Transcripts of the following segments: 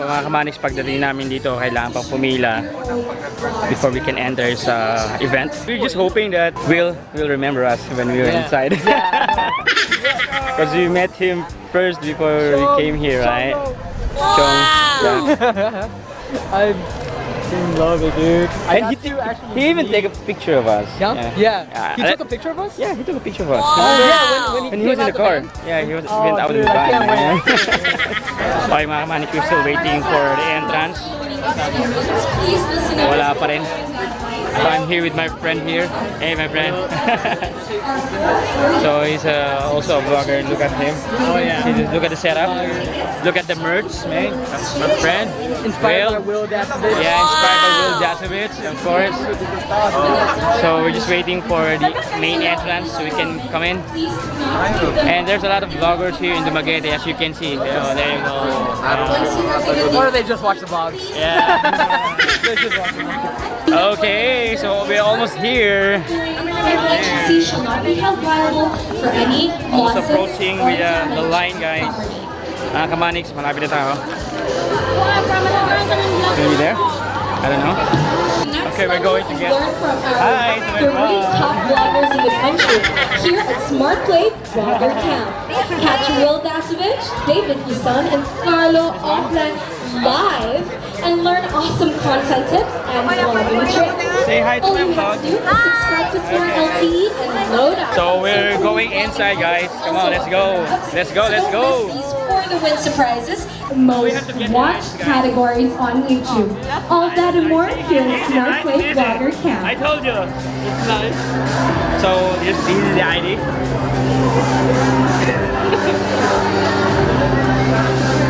mga kamanix, pagdating namin dito, kailangan pang pumila before we can enter sa event. We're just hoping that Will remember us when we were inside. Because we met him first before we came here, right? Chong. Yeah. I'm in love it, dude. And he even take a picture of us. Yeah. He took a picture of us? Yeah, he took a picture of us. Yeah, when he was in the car. Yeah, he went out in the car. Okay mga kamanik, we're still waiting for the entrance. Wala pa rin. So I'm here with my friend here. Hey, my friend. So he's also a vlogger. Look at him. Oh yeah. Look at the setup. Look at the merch, man. That's my friend. Inspired by Wil Dasovich. Yeah, inspired by Wil Dasovich, of course. So we're just waiting for the main entrance so we can come in. And there's a lot of vloggers here in Dumaguete, as you can see. Oh, there you go. Or they just watch the vlogs. Yeah. They just watch the vlogs. Okay, so we're almost here. Agency shall not be held liable for any Almost losses approaching or with the damage line, to guys. property. Kamanix, malapit na tayo. Are you there? I don't know. Okay, we're going to get... Learn from our Hi, to my 3 vlog. top vloggers in the country here at Smart Play Vlogger Camp. Catch Wil Dasovich, David Yusan, and Carlo Omplan live and learn awesome content tips and vlogging tricks. Say hi to All my you have vlog. to do is subscribe to Smart LTE and load up. So we're going inside, guys. Come on, let's go. Let's go, let's go. For the win surprises, most watched categories on YouTube. All that and more here at Smart Play Vlogger I Camp. told you. It's nice. So this is the ID.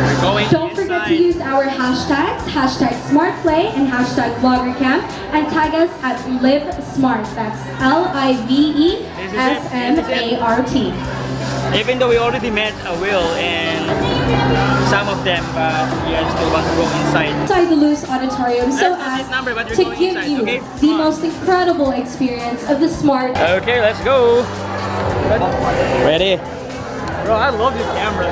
We're going Don't forget to inside. use our hashtags, hashtag SmartPlay and hashtag VloggerCamp, and tag us at LiveSmart. That's LIVESMART. Even though we already met Will and some of them, but we are still want to go inside. Inside the Loose Auditorium, so That's not as his number, but we're to going give inside, you okay? the Come on. most incredible experience of the Smart. Okay, let's go. Ready? Bro, I love this camera.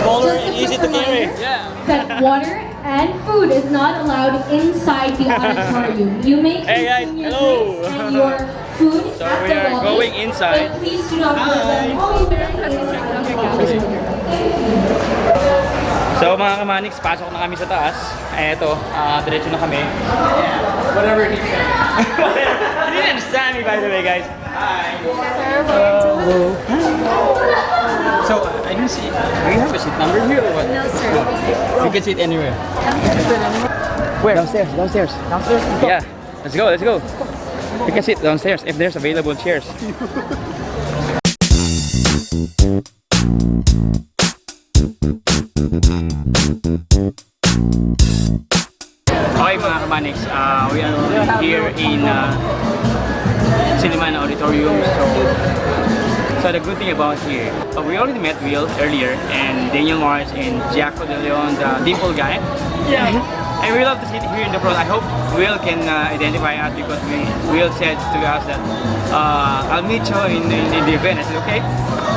Smaller Just a and easy quick to carry. reminder Yeah. that water and food is not allowed inside the auditorium. You may Hey, guys, consume your hello. drinks and your food So at we the are lobby, going inside. but please do not put them all inside the auditorium. So mga kamanix, pasok na kami sa taas. Eto, diretso na kami. Whatever he said. You didn't understand me, by the way, guys. Hi. So, I didn't see. Do you have a seat number here or what? No, sir. You can sit anywhere. Where? Downstairs. Downstairs. Yeah. Let's go. Let's go. You can sit downstairs if there's available chairs. Okay mga kamanix, we are here in Silliman Auditorium. So the good thing about here, we already met Will earlier, and Daniel Mars and Jaco De Leon, the dimple guy. Yeah. And we love to sit here in the front. I hope Will can identify us because Will said to us that I'll meet you in the event. I said okay,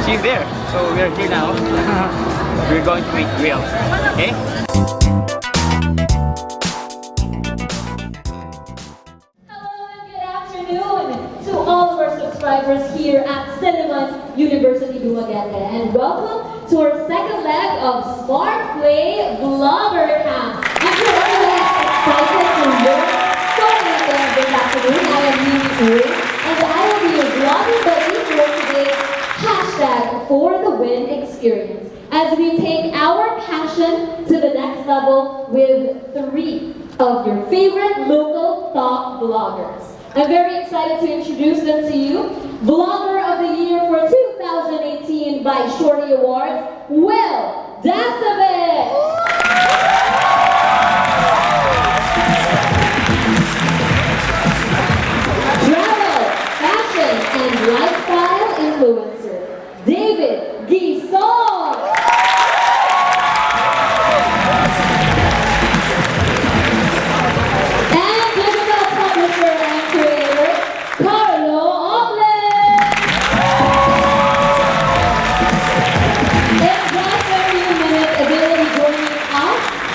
see you there. So we're here now. We're going to meet Will. Okay. To all of our subscribers here at Silliman University Dumaguete, and welcome to our second leg of Smart Play Vlogger Camp. If you're excited to learn so many things this afternoon, I am Mimi and I will be your vlogging buddy for today's hashtag for the win experience, as we take our passion to the next level with 3 of your favorite local top vloggers. I'm very excited to introduce them to you. Vlogger of the Year for 2018 by Shorty Awards, Wil Dasovich! Travel, fashion, and lifestyle influencer, David Yusan! And digital publisher and creator, Carlo Omplan! In just a few minutes,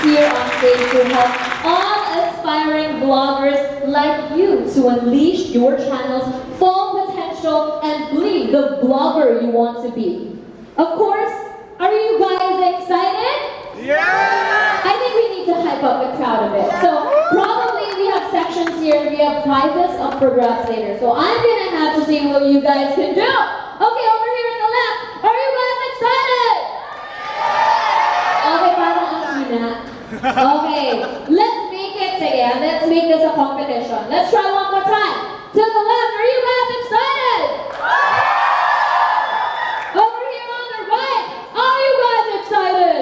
here on stage to help all aspiring vloggers like you to unleash your channel's full potential and be the vlogger you want to be. Of course, are you guys excited? Yeah! I think we need to hype up the crowd a bit. So probably we have sections here, we have prizes up for grabs later. So I'm gonna have to see what you guys can do. Okay, over here at the left, are you guys excited? Okay, parang ang hina. Okay, let's make it again. Let's make this a competition. Let's try one more time. To the left, are you guys excited? Over here on the right, are you guys excited?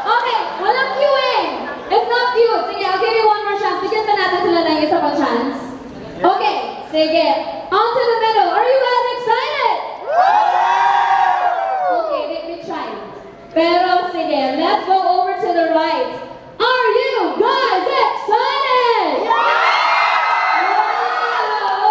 Okay, walang queuing. It's not cute. Sige, I'll give you one more chance. Bigyan pa natin sila ng isa pang chance. Okay, sige. On to the middle. Are you guys excited? Okay, they tried. Pero sige, let's go over to the right. Are you guys excited? Wow!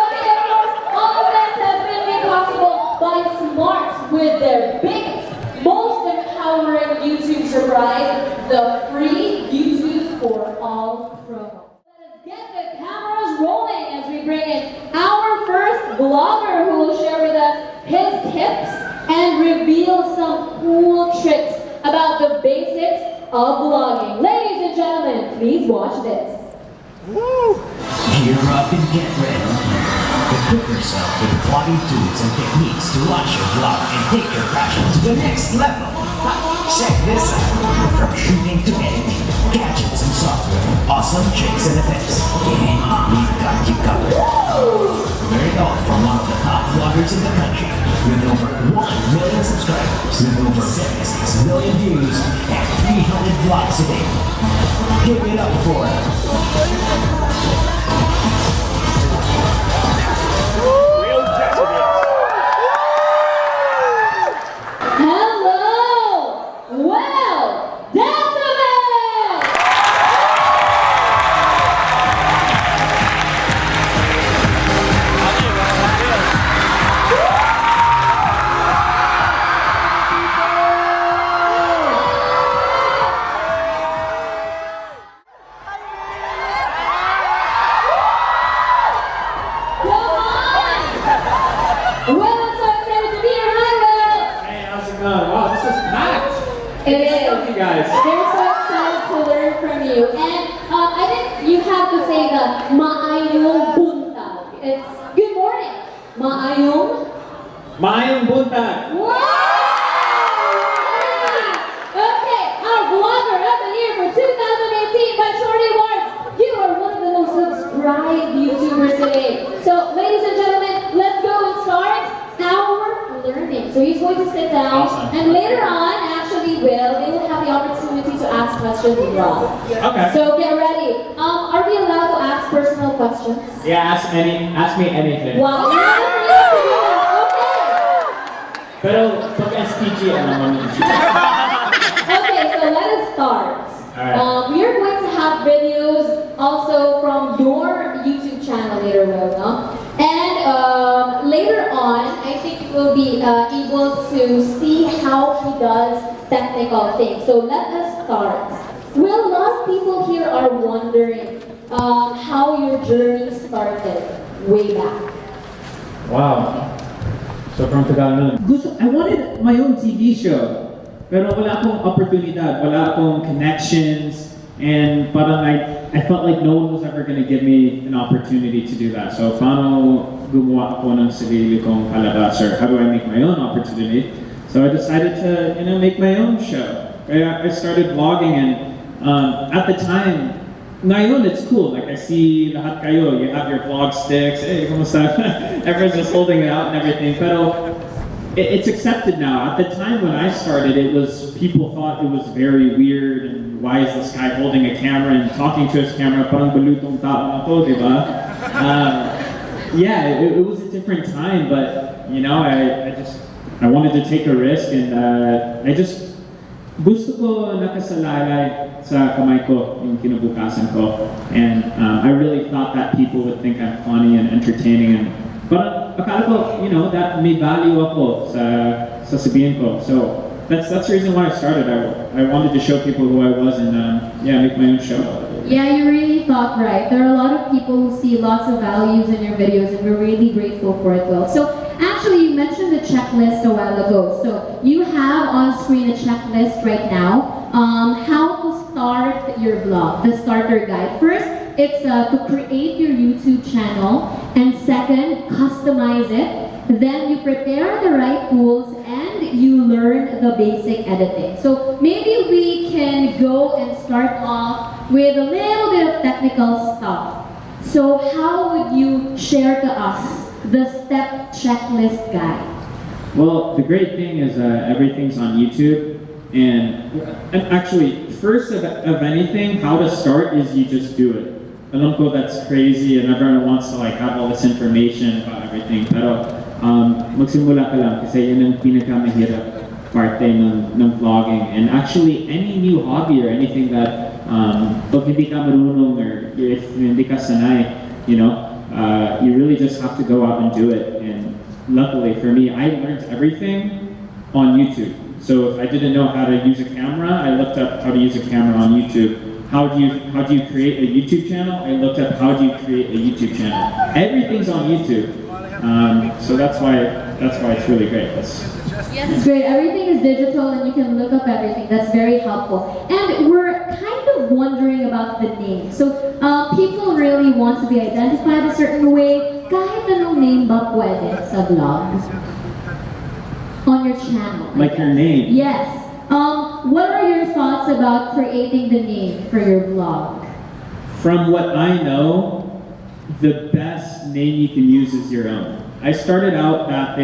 Okay, of course, all of this has been made possible by Smart with their biggest, most empowering YouTube surprise, the free YouTube for All promo. Let us get the cameras rolling as we bring in our first vlogger who will share with us his tips and reveal some cool tricks about the basics of vlogging. Ladies and gentlemen, please watch this. Gear up and get ready. Equip yourself with vlogging tools and techniques to launch your vlog and take your passion to the next level. Check this out. From shooting to editing, gadgets and software, awesome tricks and effects. We've got you covered. Learn it all from one of the top vloggers in the country with over 1 million subscribers, with over 76 million views, and 300 vlogs a day. Give it up for Wil Dasovich. Hello, Wil Dasovich! Well, I'm so excited to be here. Hi, Will. Hey, how's it going? Wow, this is packed. It is. You guys. They're so excited to learn from you. And I think you have to say the maayong buntag. It's good morning. Maayong. Mayong buntag. Wow! Okay, our vlogger of the year for 2018 by Shorty Awards. You are one of the most subscribed YouTubers today. So, ladies and gentlemen, let's go and start our learning. So he's going to sit down, Awesome. and later on, actually, they will have the opportunity to ask questions as well. Okay. So get ready. Are we allowed to ask personal questions? Yeah, ask me anything. Wow, you're not free to do that. Okay. Pero pag SPG, naman yun. Okay, so let us start. Alright. We are going to have videos also from your YouTube channel later, Will, no? And later on, I think you will be able to see how he does technical things. So let us start. Will, a lot of people here are wondering how your journey started way back. Wow. So from Tagalog. I wanted my own TV show, pero wala akong oportunidad, wala akong connections, and parang I felt like no one was ever going to give me an opportunity to do that. So paano gumawa ako ng sarili kong palabas, or how do I make my own opportunity? So I decided to, make my own show. I started vlogging, and at the time, ngayon it's cool. Like I see lahat kayo, you have your vlog sticks. Hey, kumusta? Everyone's just holding it out and everything. Pero it's accepted now. At the time when I started, people thought it was very weird, and why is this guy holding a camera and talking to his camera? Parang balutong tao na to, diba? Yeah, it was a different time, but I wanted to take a risk, and I just gusto ko nakasalalay sa kamay ko yung kinabukasan ko, and I really thought that people would think I'm funny and entertaining, and but akala ko, that may value ako sa sasabihin ko. So that's the reason why I started. I wanted to show people who I was and yeah, make my own show. Yeah, you really thought right. There are a lot of people who see lots of values in your videos, and we're really grateful for it, Will. So actually, you mentioned the checklist a while ago. So you have on screen a checklist right now. How to start your vlog, the starter guide. First, it's to create your YouTube channel, and second, customize it. Then you prepare the right tools and you learn the basic editing. So maybe we can go and start off with a little bit of technical stuff. So how would you share to us the step checklist guide? Well, the great thing is everything's on YouTube, and actually, first of anything, how to start is you just do it. Alam ko that's crazy, and everyone wants to like have all this information about everything, pero magsimula ka lang kasi yun ang pinakamahirap parte ng vlogging. And actually, any new hobby or anything that pag hindi ka marunong or if hindi ka sanay, you know, you really just have to go out and do it. And luckily for me, I learned everything on YouTube. So if I didn't know how to use a camera, I looked up how to use a camera on YouTube. How do you create a YouTube channel? I looked up how do you create a YouTube channel. Everything's on YouTube. So that's why it's really great. Yes, it's great. Everything is digital and you can look up everything. That's very helpful. And we're kind of wondering about the name. So people really want to be identified a certain way. Kahit anong name ba pwede sa vlog? On your channel. Like your name? Yes. What are your thoughts about creating the name for your vlog? From what I know, the best name you can use is your own. I started out at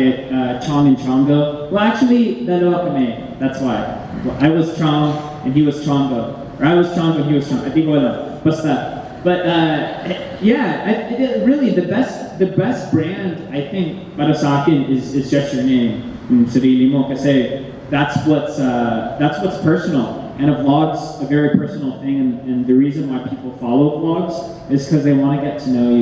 Chong and Chongo. Well, actually, dalawa kami. That's why. I was Chong and he was Chongo. Or I was Chongo and he was Chong. I think basta. But yeah, really the best brand I think para sa akin is just your name. Sarili mo kasi that's what's personal. And a vlog's a very personal thing, and the reason why people follow vlogs is because they want to get to know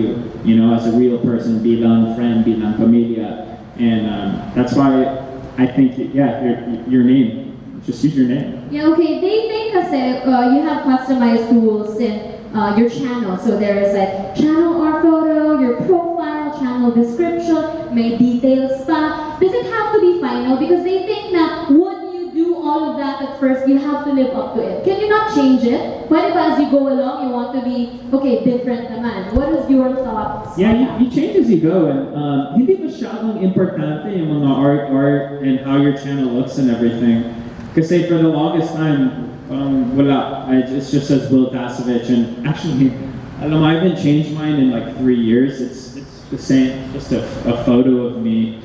you know, as a real person, bilang friend, bilang pamilya. And that's why I think, yeah, your name, just use your name. Yeah, okay, they think kasi you have customized tools in your channel. So there is like channel art photo, your profile, channel description, may details pa. Does it have to be final? Because they think na when you do all of that at first, you have to live up to it. Can you not change it? Pwede ba as you go along, you want to be, okay, different naman? What is your thoughts? Yeah, you change as you go, and hindi masyadong importante yung mga art and how your channel looks and everything. Kasi for the longest time, wala. It just says Wil Dasovich, and actually, I don't know, I haven't changed mine in like 3 years. It's the same, just a photo of me,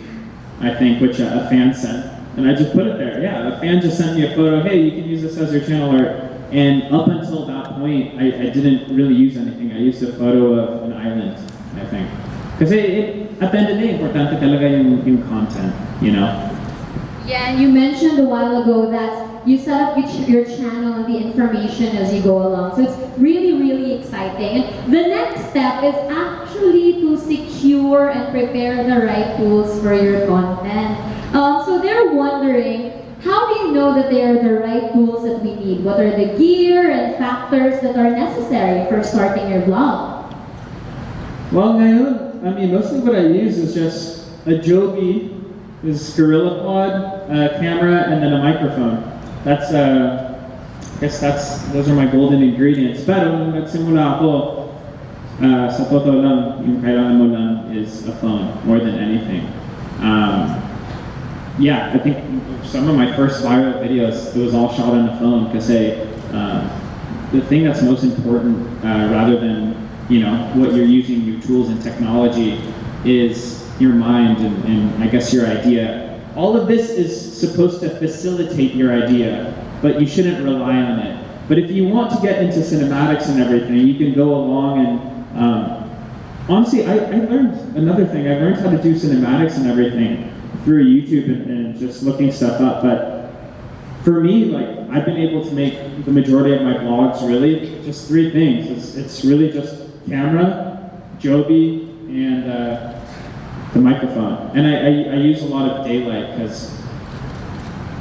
I think, which a fan sent. And I just put it there. Yeah, a fan just sent me a photo. Hey, you can use this as your channel art. And up until that point, I didn't really use anything. I used a photo of an island, I think. Because at the end of the day, importante talaga yung content, you know? Yeah, and you mentioned a while ago that you set up your channel and the information as you go along. So it's really, really exciting. And the next step is actually to secure and prepare the right tools for your content. So they're wondering, how do you know that they are the right tools that we need? What are the gear and factors that are necessary for starting your vlog? Well, ngayon, I mean, mostly what I use is just a Joby, this Gorilla Pod, a camera, and then a microphone. That's, I guess those are my golden ingredients. Pero nung nagsimula ako, sa totoo lang, yung kailangan mo lang is a phone, more than anything. Yeah, I think some of my first viral videos, it was all shot on the phone because the thing that's most important, rather than, you know, what you're using, your tools and technology, is your mind and I guess your idea. All of this is supposed to facilitate your idea, but you shouldn't rely on it. But if you want to get into cinematics and everything, you can go along and, honestly, I learned another thing. I learned how to do cinematics and everything through YouTube and just looking stuff up. But for me, like, I've been able to make the majority of my vlogs really just 3 things. It's really just camera, Joby, and the microphone. And I use a lot of daylight because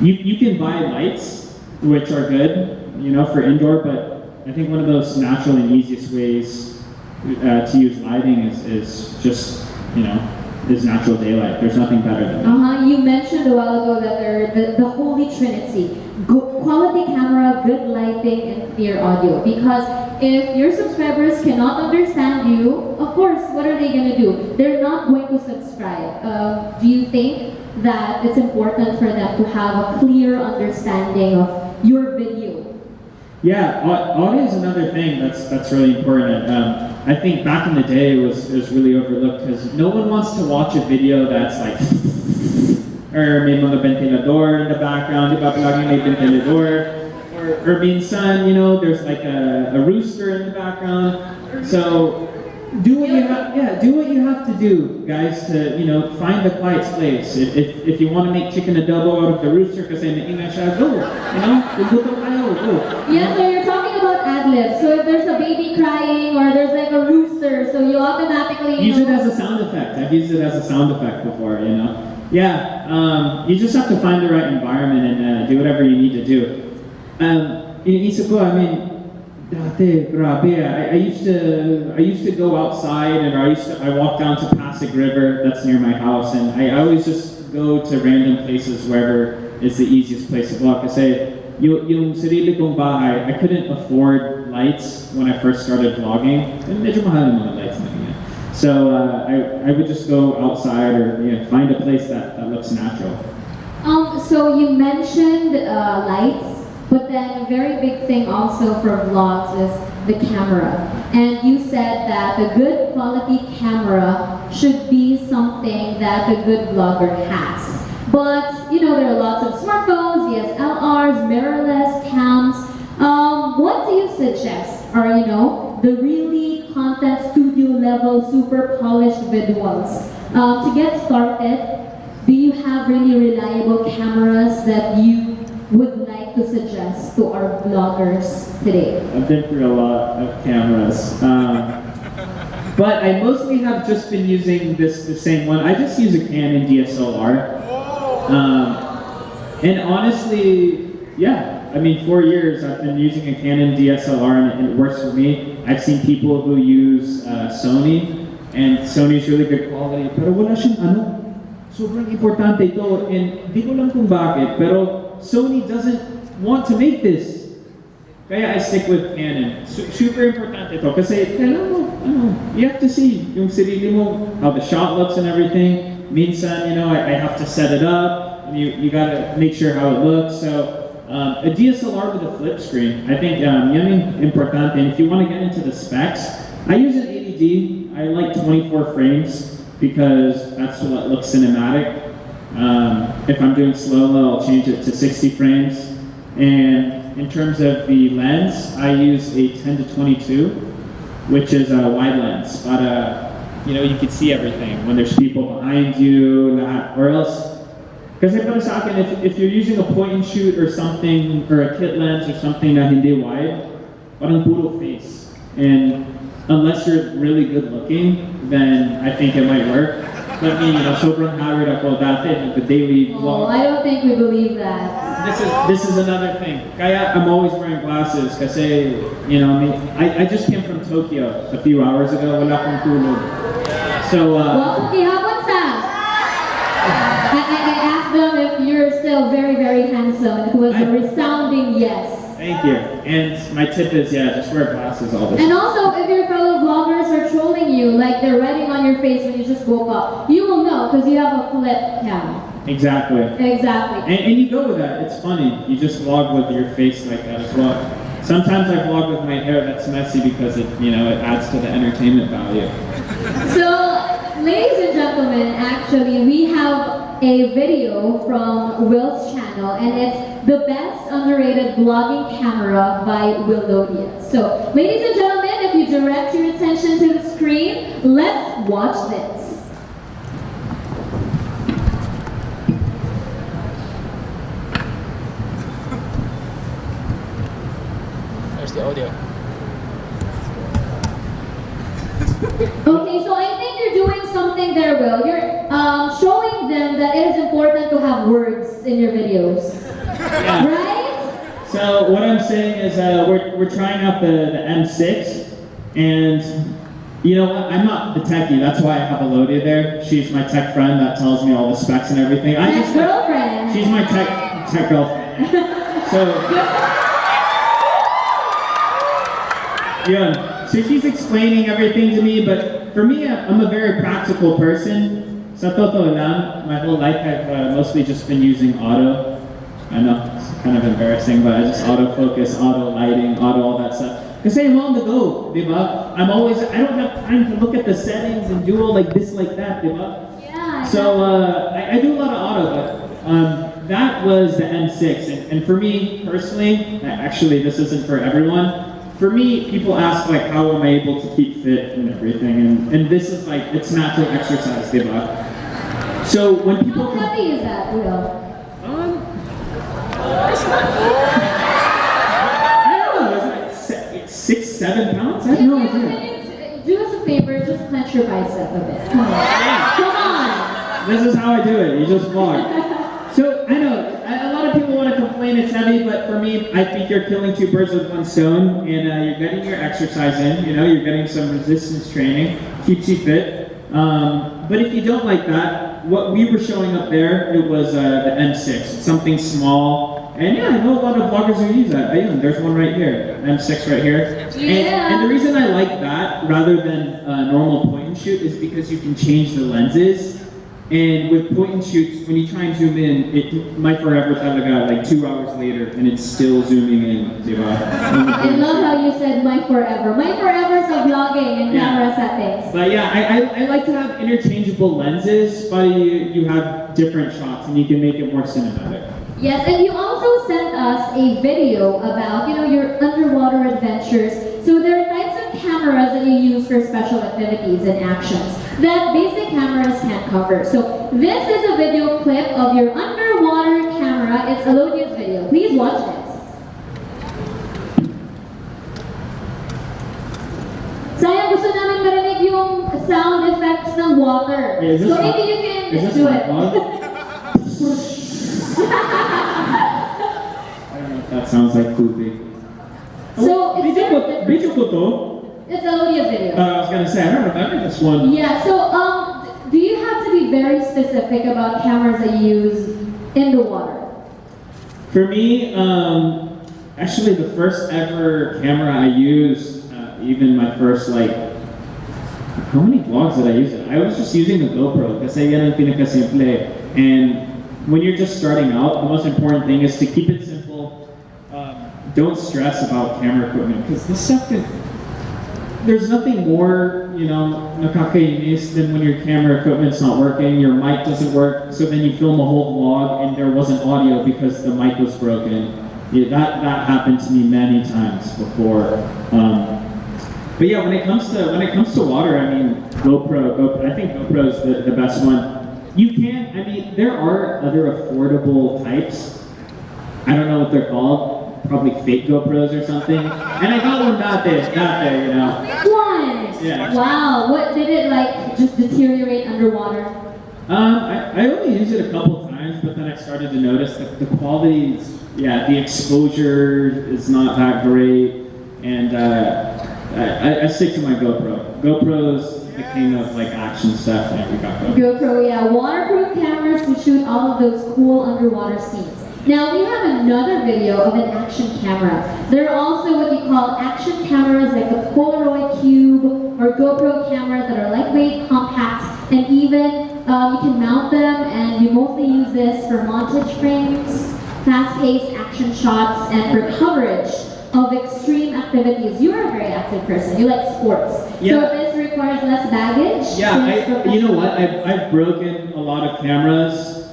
you can buy lights, which are good, you know, for indoor, but I think one of those natural and easiest ways to use lighting is just, you know, is natural daylight. There's nothing better than that. You mentioned a while ago that the holy trinity: good quality camera, good lighting, and clear audio. Because if your subscribers cannot understand you, of course, what are they going to do? They're not going to subscribe. Do you think that it's important for them to have a clear understanding of your video? Yeah, audio is another thing that's really important. I think back in the day it was really overlooked because no one wants to watch a video that's like or may mga ventilador in the background, di ba palaging may ventilador, or minsan, you know, there's like a rooster in the background. So do what you have to do, guys, to, you know, find the quiet place. If you want to make chicken adobo out of the rooster kasi naingay siya, go, you know, go. Yeah, so you're talking about ad-libs. So if there's a baby crying or there's like a rooster, so you automatically use it as a sound effect. I've used it as a sound effect before, you know. Yeah, you just have to find the right environment and do whatever you need to do. Iniisip ko, I mean, dati, grabe, I used to go outside and I walk down to Pasig River that's near my house, and I always just go to random places wherever is the easiest place to walk. Kasi yung sarili kong bahay, I couldn't afford lights when I first started vlogging. And medyo mahal yung mga lights na ganyan. So I would just go outside or, you know, find a place that looks natural. So you mentioned lights, but then a very big thing also for vlogs is the camera. And you said that a good quality camera should be something that a good vlogger has. But, you know, there are lots of smartphones, DSLRs, mirrorless cams. What do you suggest are, you know, the really content studio level, super polished visuals? To get started, do you have really reliable cameras that you would like to suggest to our vloggers today? I've been through a lot of cameras. But I mostly have just been using the same one. I just use a Canon DSLR. And honestly, yeah, I mean, 4 years I've been using a Canon DSLR and it works for me. I've seen people who use Sony, and Sony's really good quality. Pero wala siyang ano, sobrang importante ito, and di ko lang kung bakit, pero Sony doesn't want to make this. Kaya I stick with Canon. Super importante ito kasi kailangan mo, you have to see yung sarili mo, how the shot looks and everything. Minsan, you know, I have to set it up, and you gotta make sure how it looks. So a DSLR with a flip screen, I think yan yung importante. And if you want to get into the specs, I use an 80D. I like 24 frames because that's what looks cinematic. If I'm doing slow-mo, I'll change it to 60 frames. And in terms of the lens, I use a 10 to 22, which is a wide lens. But you know, you can see everything when there's people behind you, or else. Because if you're using a point and shoot or something, or a kit lens or something na hindi wide, parang puro face. And unless you're really good looking, then I think it might work. But me, you know, sobrang haggard ako dati, the daily vlog. Oh, I don't think we believe that. This is another thing. Kaya I'm always wearing glasses kasi, you know, I just came from Tokyo a few hours ago. Wala akong tulog. So, Well, okay, I asked them if you're still very, very handsome. It was a resounding yes. Thank you. And my tip is, yeah, just wear glasses all the time. And also, if your fellow vloggers are trolling you, like they're writing on your face when you just woke up, you will know because you have a flip cam. Exactly. Exactly. And you go with that. It's funny. You just vlog with your face like that as well. Sometimes I vlog with my hair that's messy because it, you know, it adds to the entertainment value. So, ladies and gentlemen, actually, we have a video from Wil's channel, and it's the best underrated vlogging camera by Wil Dasovich. So, ladies and gentlemen, if you direct your attention to the screen, let's watch this. There's the audio. Okay, so I think you're doing something there, Wil. You're showing them that it is important to have words in your videos. Yeah. Right? So what I'm saying is we're trying out the M6, and you know what? I'm not the techie. That's why I have Elodia there. She's my tech friend that tells me all the specs and everything. Tech girlfriend. She's my tech girlfriend. So yeah. So she's explaining everything to me, but for me, I'm a very practical person. Sa totoo lang, my whole life I've mostly just been using auto. I know, it's kind of embarrassing, but I just autofocus, auto lighting, auto all that stuff. Because I'm on the go, diba? I don't have time to look at the settings and do all like this, like that, diba? Yeah. So I do a lot of auto, but that was the M6. And for me, personally, actually this isn't for everyone. For me, people ask like, how am I able to keep fit and everything? And this is like, it's natural exercise, diba? So when people How heavy is that, Will? I don't know, is it 6, 7 pounds? I have no idea. Do us a favor, just clench your bicep a bit. Come on. Come on. This is how I do it, you just walk. So, I know, a lot of people want to complain it's heavy, but for me, I think you're killing 2 birds with 1 stone, and you're getting your exercise in, you know, you're getting some resistance training, keeps you fit. But if you don't like that, what we were showing up there, it was the M6. It's something small. And yeah, I know a lot of vloggers who use that. There's one right here, M6 right here. And the reason I like that rather than normal point and shoot is because you can change the lenses. And with point and shoots, when you try and zoom in, it might forever talaga like 2 hours later, and it's still zooming in, diba? I love how you said my forever. My forever is vlogging and camera settings. But yeah, I like to have interchangeable lenses, but you have different shots, and you can make it more cinematic. Yes, and you also sent us a video about, you know, your underwater adventures. So there are types of cameras that you use for special activities and actions that basic cameras can't cover. So this is a video clip of your underwater camera. It's Elodia's video. Please watch this. Sayang, gusto namin marinig yung sound effects ng water. So maybe you can do it. I don't know if that sounds like pooping. So it's Video ko to? It's Elodia's video. I was gonna say, I don't remember this one. Yeah, so do you have to be very specific about cameras that you use in the water? For me, actually the first ever camera I used, even my first like, how many vlogs did I use it? I was just using the GoPro kasi yan ang pinakasimple. And when you're just starting out, the most important thing is to keep it simple. Don't stress about camera equipment because this stuff there's nothing more, you know, nakakainis than when your camera equipment's not working, your mic doesn't work, so then you film a whole vlog and there wasn't audio because the mic was broken. Yeah, that happened to me many times before. But yeah, when it comes to water, I mean, GoPro. I think GoPro is the best one. You can, I mean, there are other affordable types. I don't know what they're called. Probably fake GoPros or something. And I got one that day, you know. One! Yeah. Wow, what did it like just deteriorate underwater? I only used it a couple times, but then I started to notice that the quality is, yeah, the exposure is not that great. And I stick to my GoPro. GoPro's the king of like action stuff, and we got GoPro. GoPro, yeah. Waterproof cameras to shoot all of those cool underwater scenes. Now we have another video of an action camera. There are also what you call action cameras like the Polaroid Cube or GoPro cameras that are lightweight, compact, and even you can mount them, and you mostly use this for montage frames, fast-paced action shots, and for coverage of extreme activities. You are a very active person. You like sports. Yeah. So this requires less baggage. Yeah, you know what? I've broken a lot of cameras,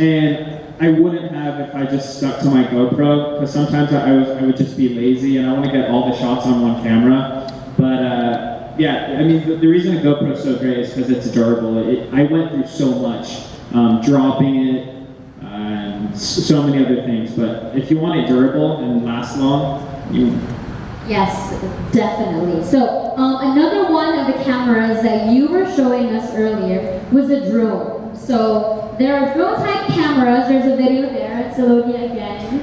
and I wouldn't have if I just stuck to my GoPro, because sometimes I would just be lazy and I want to get all the shots on one camera. But yeah, I mean, the reason a GoPro is so great is because it's durable. I went through so much, dropping it, and so many other things. But if you want it durable and last long, Yes, definitely. So another one of the cameras that you were showing us earlier was a drone. So there are drone type cameras. There's a video there. at Salonia again.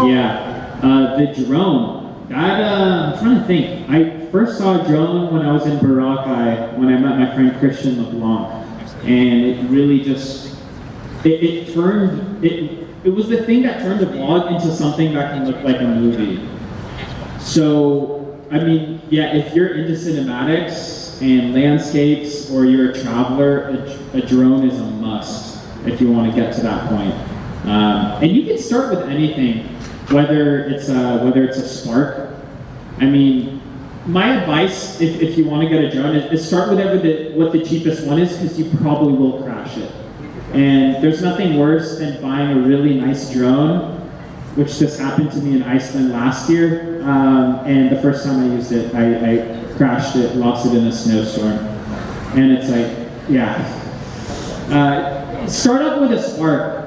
Yeah, the drone. I'm trying to think. I first saw a drone when I was in Boracay when I met my friend Christian LeBlanc, and it really just it was the thing that turned the vlog into something that can look like a movie. So I mean, yeah, if you're into cinematics and landscapes, or you're a traveler, a drone is a must if you want to get to that point. And you can start with anything, whether it's a Spark. I mean, my advice, if you want to get a drone, is start with what the cheapest one is, because you probably will crash it. And there's nothing worse than buying a really nice drone, which just happened to me in Iceland last year. And the first time I used it, I crashed it, lost it in a snowstorm. And it's like, yeah. Start off with a Spark.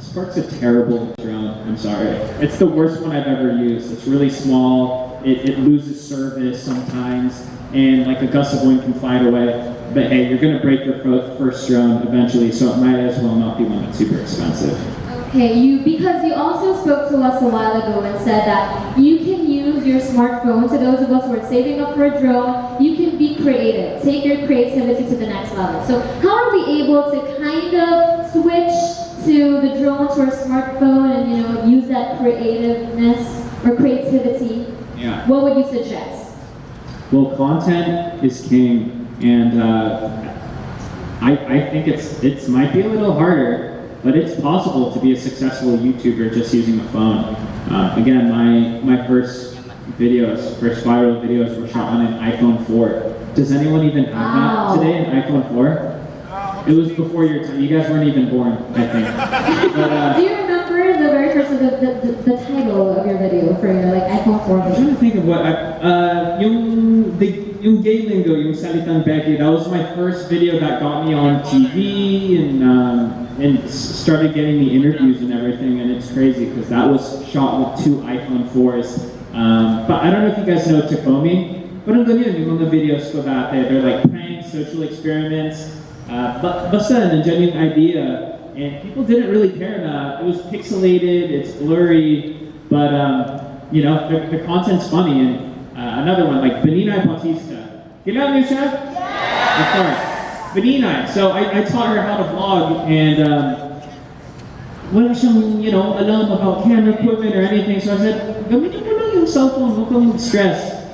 Spark's a terrible drone, I'm sorry. It's the worst one I've ever used. It's really small, it loses service sometimes, and like a gust of wind can fly it away. But hey, you're gonna break your first drone eventually, so it might as well not be one that's super expensive. Okay, because you also spoke to us a while ago and said that you can use your smartphone, to those of us who are saving up for a drone, you can be creative, take your creativity to the next level. So how are we able to kind of switch to the drone to our smartphone and use that creativeness or creativity? Yeah. What would you suggest? Well, content is king, and I think it might be a little harder, but it's possible to be a successful YouTuber just using a phone. Again, my first viral videos were shot on an iPhone 4. Does anyone even have that today, an iPhone 4? It was before your time. You guys weren't even born, I think. But, do you remember the very first the title of your video for your iPhone 4? I'm trying to think of what yung gay lingo, yung salitang Becky. That was my first video that got me on TV and started getting me interviews and everything. And it's crazy because that was shot with 2 iPhone 4s. But I don't know if you guys know Takomi. But yun, yung mga videos ko dati, they're like pranks, social experiments. Basta nandiyan yung idea, and people didn't really care na it was pixelated, it's blurry, but the content's funny. And another one, like Benina Bautista. Kilala niyo siya? Yes! Of course. Benina. So I taught her how to vlog, and wala siyang, alam about camera equipment or anything. So I said, gamitin mo lang yung cellphone, huwag kang mag-stress.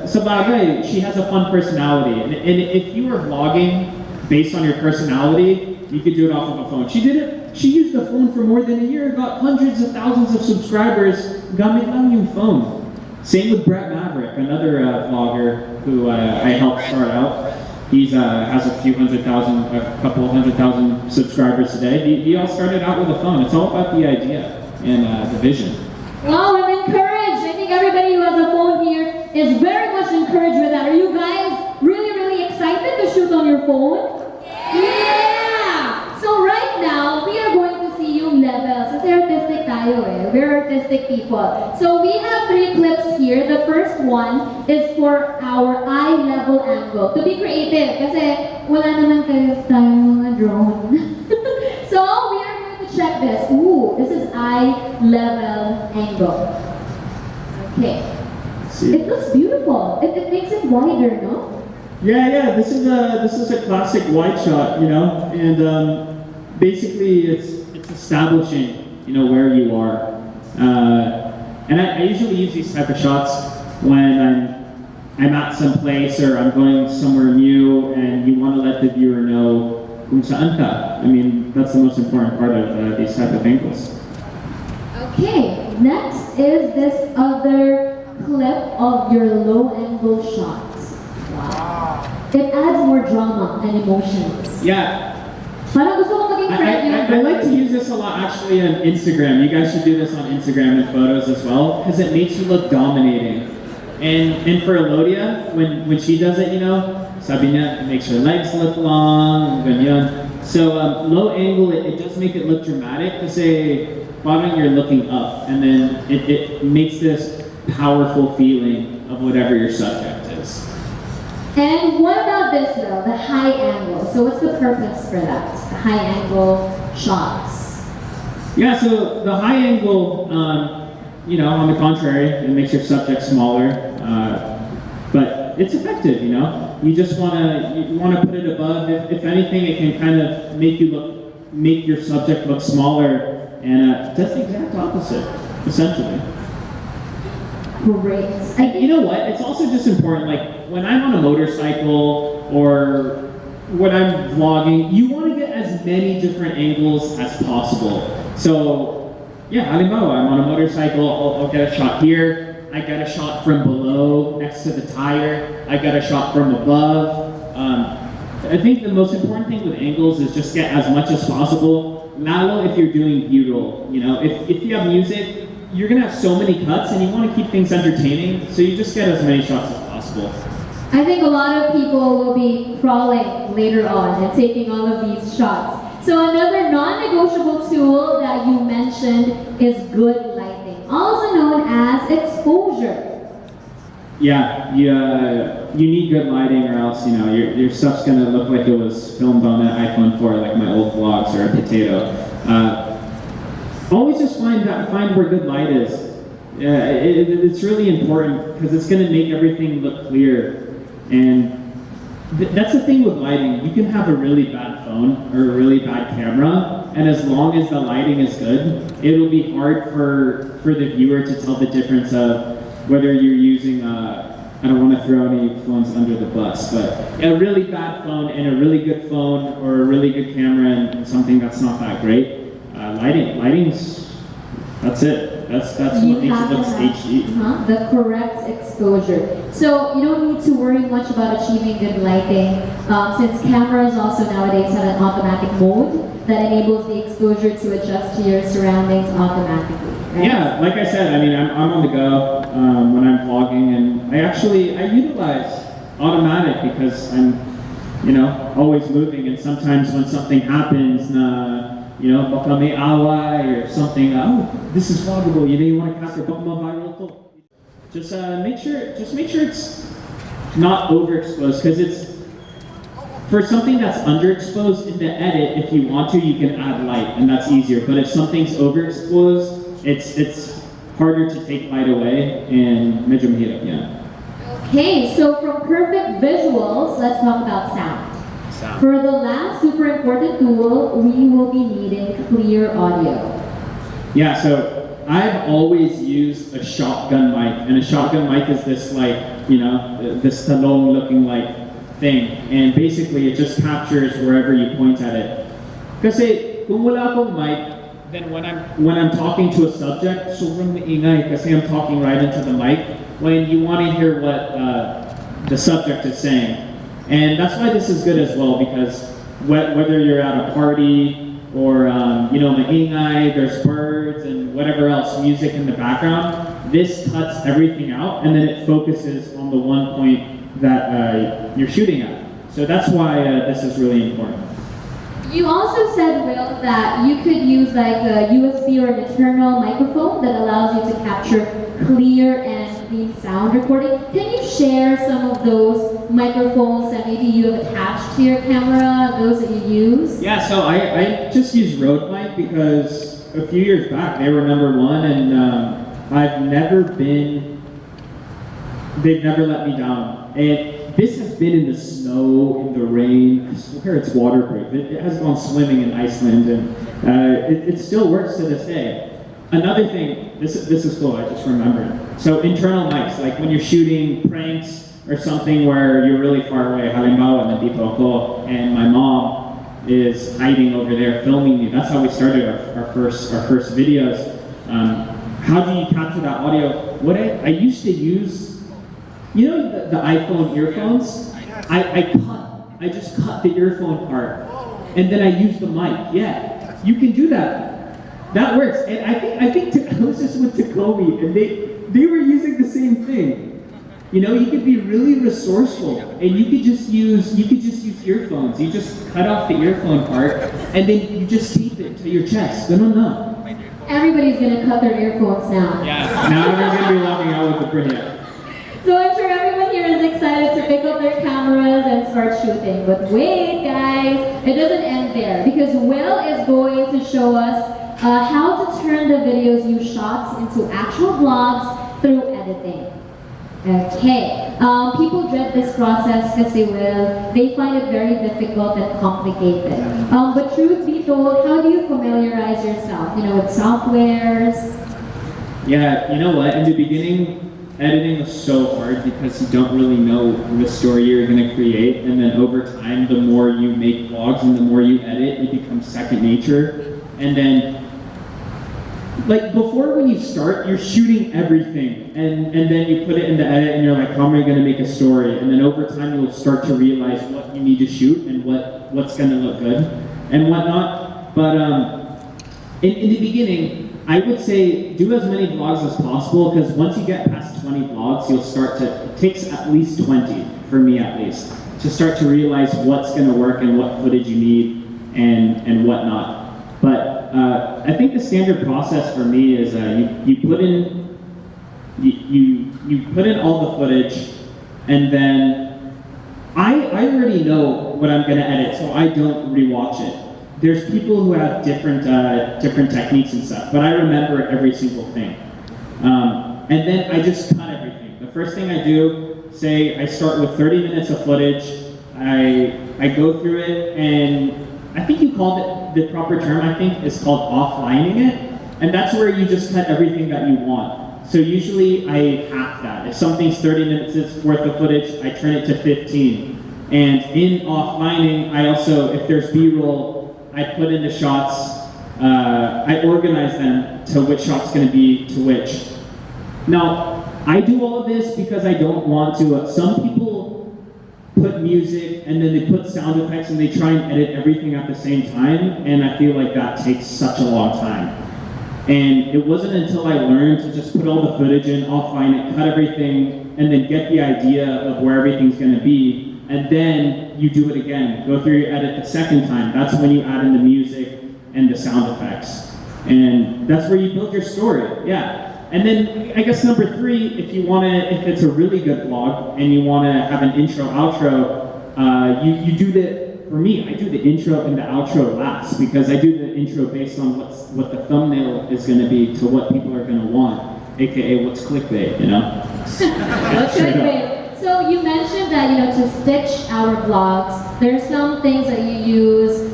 Sa bagay, she has a fun personality. And if you were vlogging based on your personality, you could do it off of a phone. She did it. She used the phone for more than a year, got hundreds of thousands of subscribers. Gamit lang yung phone. Same with Brett Maverick, another vlogger who I helped start out. He has a couple hundred thousand subscribers today. He all started out with a phone. It's all about the idea and the vision. Wow, I'm encouraged. I think everybody who has a phone here is very much encouraged with that. Are you guys really excited to shoot on your phone? Yeah! So right now, we are going to see yung levels. Kasi artistic tayo eh. We're artistic people. So we have 3 clips here. The first one is for our eye level angle. To be creative, kasi wala naman tayong mga drone. So we are going to check this. Ooh, this is eye level angle. Okay. It looks beautiful. It makes it wider, no? Yeah. This is a classic wide shot, and basically it's establishing, where you are. And I usually use these type of shots when I'm at some place or I'm going somewhere new, and you want to let the viewer know kung saan ka. I mean, that's the most important part of these type of angles. Okay, next is this other clip of your low angle shots. Wow. It adds more drama and emotions. Yeah. Parang gusto ko maging friend I like to use this a lot actually on Instagram. You guys should do this on Instagram and photos as well, because it makes you look dominating. And for Elodia, when she does it, sabi niya, it makes her legs look long, ganyan. So low angle, it does make it look dramatic, kasi parang you're looking up, and then it makes this powerful feeling of whatever your subject is. And what about this though, the high angle? So what's the purpose for that? The high angle shots. Yeah, so the high angle, on the contrary, it makes your subject smaller, but it's effective, You just want to put it above. If anything, it can kind of make your subject look smaller, and does the exact opposite, essentially. Great. And you know what? It's also just important, like when I'm on a motorcycle or when I'm vlogging, you want to get as many different angles as possible. So, yeah, halimbawa, I'm on a motorcycle, I'll get a shot here, I get a shot from below, next to the tire, I get a shot from above. I think the most important thing with angles is just get as much as possible, lalo if you're doing B-roll. If you have music, you're gonna have so many cuts and you want to keep things entertaining, so you just get as many shots as possible. I think a lot of people will be crawling later on and taking all of these shots. So another non-negotiable tool that you mentioned is good lighting, also known as exposure. Yeah, you need good lighting, or else your stuff's gonna look like it was filmed on an iPhone 4, like my old vlogs, or a potato. Always just find where good light is. It's really important because it's gonna make everything look clear. And that's the thing with lighting. You can have a really bad phone or a really bad camera, and as long as the lighting is good, it'll be hard for the viewer to tell the difference of whether you're using I don't want to throw any phones under the bus, but a really bad phone and a really good phone, or a really good camera and something that's not that great. Lighting's, that's it. That's what makes it look stagey. The correct exposure. So you don't need to worry much about achieving good lighting, since cameras also nowadays have an automatic mode that enables the exposure to adjust to your surroundings automatically. Right? Yeah, like I said, I'm on the go when I'm vlogging, and I utilize automatic because I'm, always moving, and sometimes when something happens, baka may away or something, this is vloggable, you want to capture, baka ma-viral to. Just make sure it's not overexposed, because it's, for something that's underexposed in the edit, if you want to, you can add light, and that's easier. But if something's overexposed, it's harder to take light away, and medyo mahirap yan. Okay, so from perfect visuals, let's talk about sound. For the last super important tool, we will be needing clear audio. Yeah, so I've always used a shotgun mic, and a shotgun mic is this this talong looking thing, and basically it just captures wherever you point at it. Kasi kung wala akong mic, then when I'm talking to a subject, sobrang maingay kasi I'm talking right into the mic when you want to hear what the subject is saying. And that's why this is good as well, because whether you're at a party or maingay, there's birds and whatever else, music in the background, this cuts everything out and then it focuses on the one point that you're shooting at. So that's why this is really important. You also said, Wil, that you could use like a USB or an internal microphone that allows you to capture clear and clean sound recording. Can you share some of those microphones that maybe you have attached to your camera, those that you use? Yeah, so I just use Rode mic because a few years back they were #1, and they've never let me down. And this has been in the snow, in the rain. I swear it's waterproof. It has gone swimming in Iceland, and it still works to this day. Another thing, this is cool, I just remembered. So internal mics, like when you're shooting pranks or something where you're really far away, halimbawa, nandito ako, and my mom is hiding over there filming me. That's how we started our first videos. How do you capture that audio? What I used to use, the iPhone earphones? I just cut the earphone part, and then I use the mic. Yeah, you can do that. That works. And I think I was just with Takomi, and they were using the same thing. You could be really resourceful, and you could just use earphones. You just cut off the earphone part, and then you just tape it to your chest. No. Everybody's gonna cut their earphones now. Yeah. Now everyone's gonna be walking out with the Brilliant. So I'm sure everyone here is excited to pick up their cameras and start shooting. But wait, guys, it doesn't end there, because Wil is going to show us how to turn the videos you shot into actual vlogs through editing. Okay, people dread this process because they find it very difficult and complicated. But truth be told, how do you familiarize yourself, with softwares? Yeah, you know what? In the beginning, editing was so hard because you don't really know the story you're going to create, and then over time, the more you make vlogs and the more you edit, it becomes second nature. And then, like before when you start, you're shooting everything, and then you put it into edit, and you're like, how am I going to make a story? And then over time, you'll start to realize what you need to shoot and what's going to look good and whatnot. But in the beginning, I would say do as many vlogs as possible, because once you get past 20 vlogs, you'll start to, it takes at least 20, for me at least, to start to realize what's going to work and what footage you need and whatnot. But I think the standard process for me is you put in all the footage, and then I already know what I'm going to edit, so I don't rewatch it. There's people who have different techniques and stuff, but I remember every single thing. And then I just cut everything. The first thing I do, say I start with 30 minutes of footage, I go through it, and I think you called it, the proper term I think is called offlining it, and that's where you just cut everything that you want. So usually I half that. If something's 30 minutes worth of footage, I turn it to 15. And in offlining, I also, if there's B-roll, I put in the shots, I organize them to which shot's going to be to which. Now, I do all of this because I don't want to, some people put music and then they put sound effects and they try and edit everything at the same time, and I feel like that takes such a long time. And it wasn't until I learned to just put all the footage in, offline it, cut everything, and then get the idea of where everything's going to be, and then you do it again. Go through your edit the second time. That's when you add in the music and the sound effects. And that's where you build your story, yeah. And then I guess number 3, if it's a really good vlog and you want to have an intro, outro, you do for me, I do the intro and the outro last, because I do the intro based on what the thumbnail is going to be to what people are going to want, aka what's clickbait, What's clickbait? So you mentioned that, to stitch our vlogs, there's some things that you use.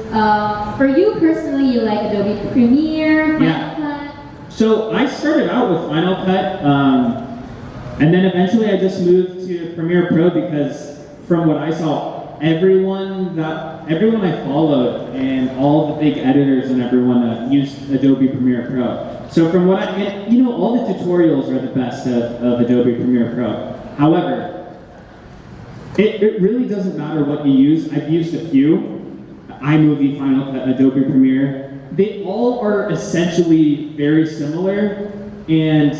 For you personally, you like Adobe Premiere, Final Cut? So I started out with Final Cut, and then eventually I just moved to Premiere Pro, because from what I saw, everyone I followed and all the big editors and everyone used Adobe Premiere Pro. So from what all the tutorials are the best of Adobe Premiere Pro. However, it really doesn't matter what you use. I've used a few, iMovie, Final Cut, Adobe Premiere. They all are essentially very similar, and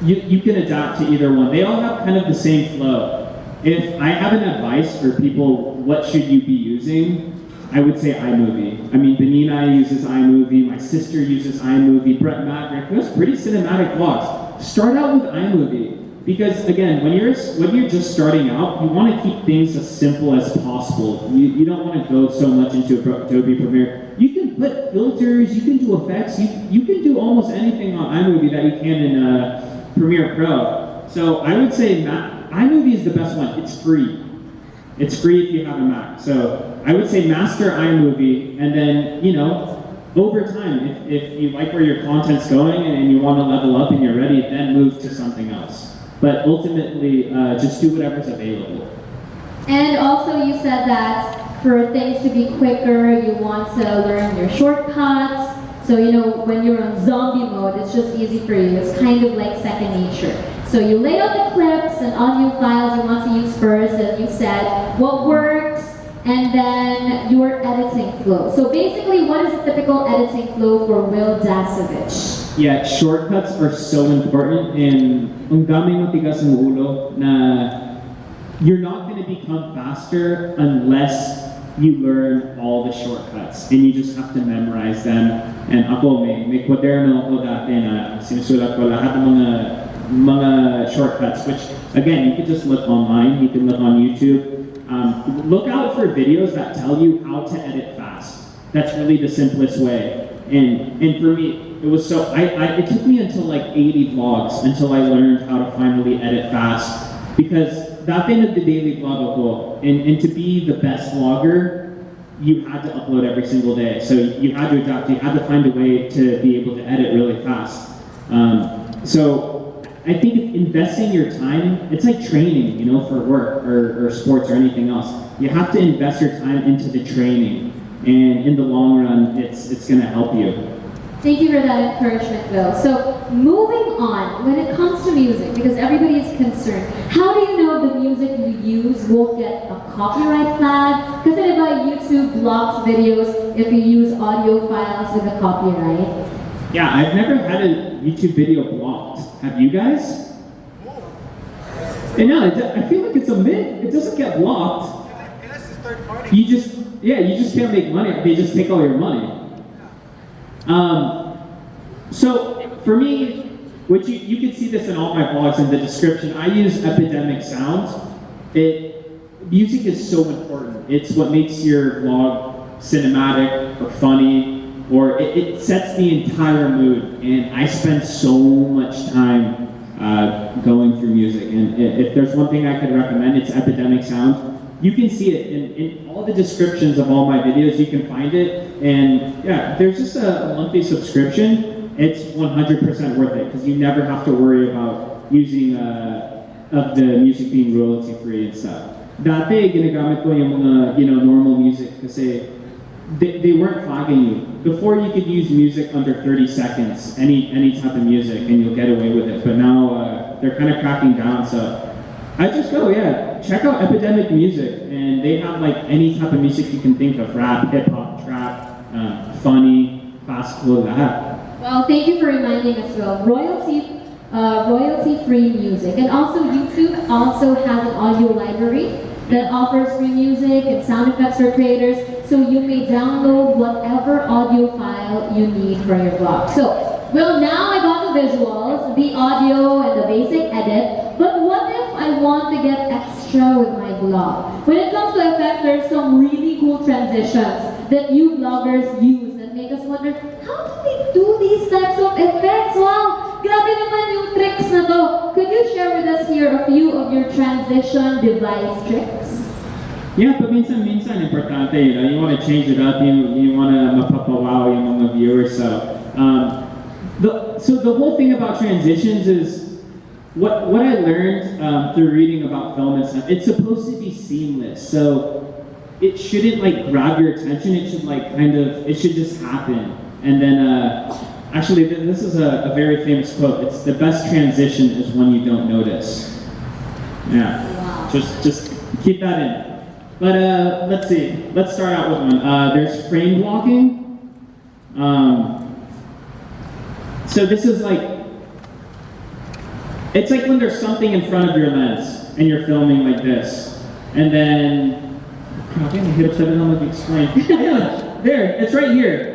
you can adapt to either one. They all have kind of the same flow. If I have an advice for people, what should you be using, I would say iMovie. I mean, Benina uses iMovie, my sister uses iMovie, Brett Maverick, those pretty cinematic vlogs. Start out with iMovie. Because again, when you're just starting out, you want to keep things as simple as possible. You don't want to go so much into Adobe Premiere. You can put filters, you can do effects, you can do almost anything on iMovie that you can in Premiere Pro. So I would say iMovie is the best one. It's free. It's free if you have a Mac. So I would say master iMovie, and then over time, if you like where your content's going and you want to level up and you're ready, then move to something else. But ultimately, just do whatever's available. And also you said that for things to be quicker, you want to learn your shortcuts. So when you're on zombie mode, it's just easy for you. It's kind of like second nature. So you lay out the clips and audio files you want to use first, as you said, what works, and then your editing flow. So basically, what is a typical editing flow for Wil Dasovich? Yeah, shortcuts are so important, and ang daming matigas ng ulo na you're not going to become faster unless you learn all the shortcuts, and you just have to memorize them. And ako, may kwaderno ako dati na sinusulat ko lahat ng mga shortcuts, which again, you can just look online, you can look on YouTube. Look out for videos that tell you how to edit fast. That's really the simplest way. And for me, it was so, it took me until like 80 vlogs until I learned how to finally edit fast. Because dati nagde-daily vlog ako, and to be the best vlogger, you had to upload every single day. So you had to adapt, you had to find a way to be able to edit really fast. So I think investing your time, it's like training, you know, for work or sports or anything else. You have to invest your time into the training, and in the long run, it's gonna help you. Thank you for that encouragement, Will. So moving on, when it comes to music, because everybody is concerned, how do you know the music you use won't get a copyright flag? Because YouTube blocks videos if you use audio files with a copyright. Yeah, I've never had a YouTube video blocked. Have you guys? And no, I feel like it's a myth. It doesn't get blocked. You just can't make money. They just take all your money. So for me, which you can see this in all my vlogs in the description, I use Epidemic Sound. Music is so important. It's what makes your vlog cinematic or funny, or it sets the entire mood. And I spend so much time going through music. And if there's one thing I could recommend, it's Epidemic Sound. You can see it in all the descriptions of all my videos. You can find it, and yeah, there's just a monthly subscription. It's 100% worth it because you never have to worry about using of the music being royalty free and stuff. Dati ginagamit ko yung mga normal music kasi they weren't flagging you. Before you could use music under 30 seconds, any type of music, and you'll get away with it. But now they're kind of cracking down. So I just go, check out Epidemic Music, and they have like any type of music you can think of: rap, hip hop, trap, funny, classical, that. Well, thank you for reminding us, Will. Royalty-free music, and also YouTube also has an audio library that offers free music and sound effects for creators, so you may download whatever audio file you need for your vlog. So, Will, now I got the visuals, the audio, and the basic edit, but what if I want to get extra with my vlog? When it comes to effects, there's some really cool transitions that you vloggers use that make us wonder, how do they do these types of effects? Wow! Grabe naman yung tricks na to. Could you share with us here a few of your transition device tricks? Yeah, but minsan importante, you want to change it up, you want to mapapawaw yung mga viewers. So the whole thing about transitions is what I learned through reading about film and stuff. It's supposed to be seamless, so it shouldn't like grab your attention. It should like it should just happen. And then actually, this is a very famous quote. It's the best transition is one you don't notice. Yeah, wow. Just keep that in. But let's see. Let's start out with one. There's frame blocking. So this is like, it's like when there's something in front of your lens and you're filming like this, and then, crap, I'm gonna explain. There, it's right here.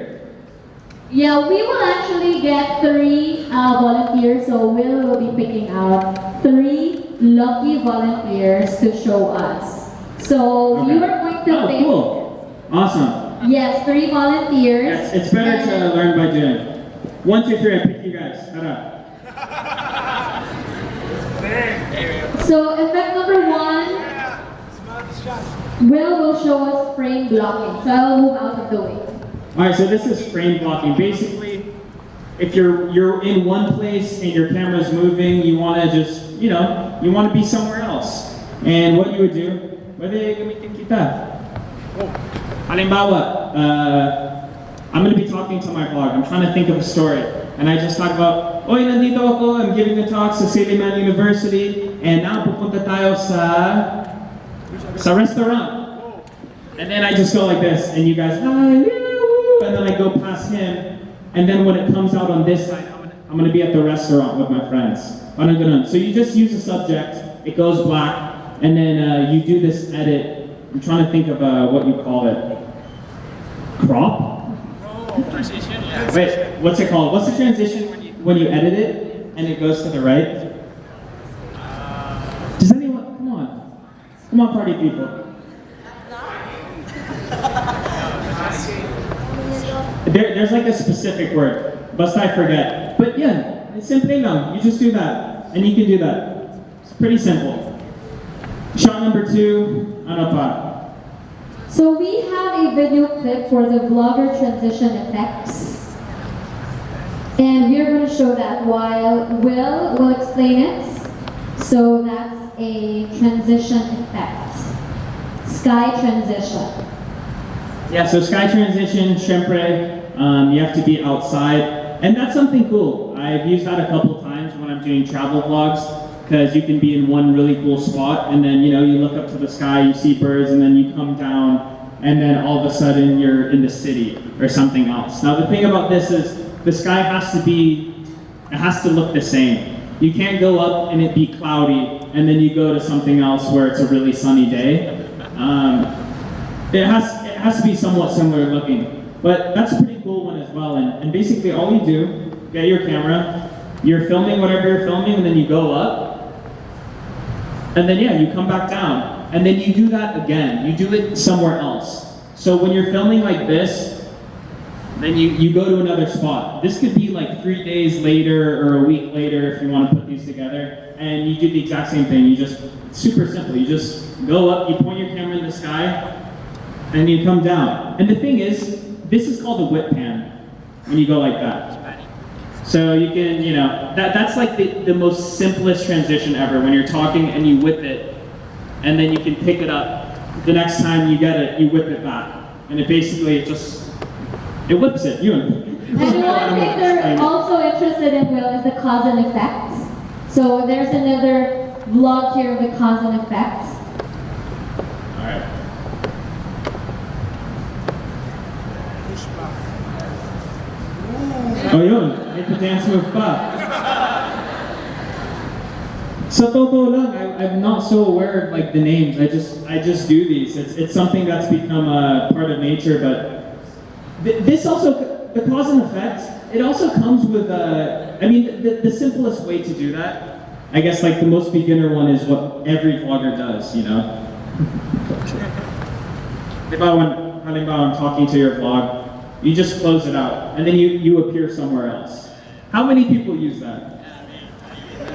Yeah, we will actually get 3 volunteers, so Will be picking out 3 lucky volunteers to show us. So Okay. you are going to pick. Cool. Awesome. Yes, 3 volunteers. Yes, it's better to learn by doing. 1, 2, 3, I pick you guys. So effect number 1, Will show us frame blocking. So I'll move out of the way. Alright, so this is frame blocking. Basically, if you're in one place and your camera's moving, you want to just, you want to be somewhere else. And what you would do, pwede gamitin kita. Halimbawa, I'm going to be talking to my vlog. I'm trying to think of a story. And I just talk about, oy, nandito ako, I'm giving a talk sa Silliman University, and now pupunta tayo sa restaurant. And then I just go like this, and you guys, hi, yeah, and then I go past him, and then when it comes out on this side, I'm going to be at the restaurant with my friends. So you just use a subject, it goes black, and then you do this edit. I'm trying to think of what you call it. Crop? Transition, yeah. Wait, what's it called? What's the transition when you edit it and it goes to the right? Does anyone, come on party people. There's like a specific word, basta I forget. But yeah, it's simple lang. You just do that, and you can do that. It's pretty simple. Shot number 2, ano pa? So we have a video clip for the vlogger transition effects. And we're going to show that while Wil will explain it. So that's a transition effect. Sky transition. Yeah, so sky transition, syempre, you have to be outside. And that's something cool. I've used that a couple times when I'm doing travel vlogs, because you can be in one really cool spot, and then you look up to the sky, you see birds, and then you come down, and then all of a sudden you're in the city or something else. Now the thing about this is the sky has to look the same. You can't go up and it be cloudy, and then you go to something else where it's a really sunny day. It has to be somewhat similar looking, but that's a pretty cool one as well. And basically all you do, get your camera, you're filming whatever you're filming, and then you go up, and then yeah, you come back down, and then you do that again. You do it somewhere else. So when you're filming like this, then you go to another spot. This could be like 3 days later or a week later if you want to put these together, and you do the exact same thing. You just, super simple, you just go up, you point your camera in the sky, and you come down. And the thing is, this is called a whip pan, when you go like that. So you can, that's like the most simplest transition ever, when you're talking and you whip it, and then you can pick it up. The next time you get it, you whip it back. And it basically, it whips it. And one thing they're also interested in, Wil, is the cause and effect. So there's another vlog here of the cause and effect. Alright. Oh yun, may pa-dance move pa. Sa totoo lang, I'm not so aware of like the names. I just do these. It's something that's become a part of nature, but this also, the cause and effect, it also comes with, the simplest way to do that, I guess like the most beginner one is what every vlogger does, Diba when halimbawa I'm talking to your vlog, you just close it out, and then you appear somewhere else. How many people use that?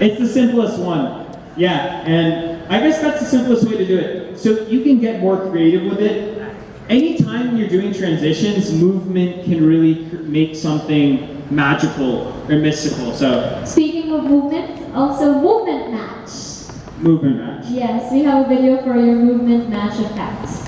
It's the simplest one. Yeah, and I guess that's the simplest way to do it. So you can get more creative with it. Anytime you're doing transitions, movement can really make something magical or mystical. So Speaking of movement, also movement match. Movement match. Yes, we have a video for your movement match effect.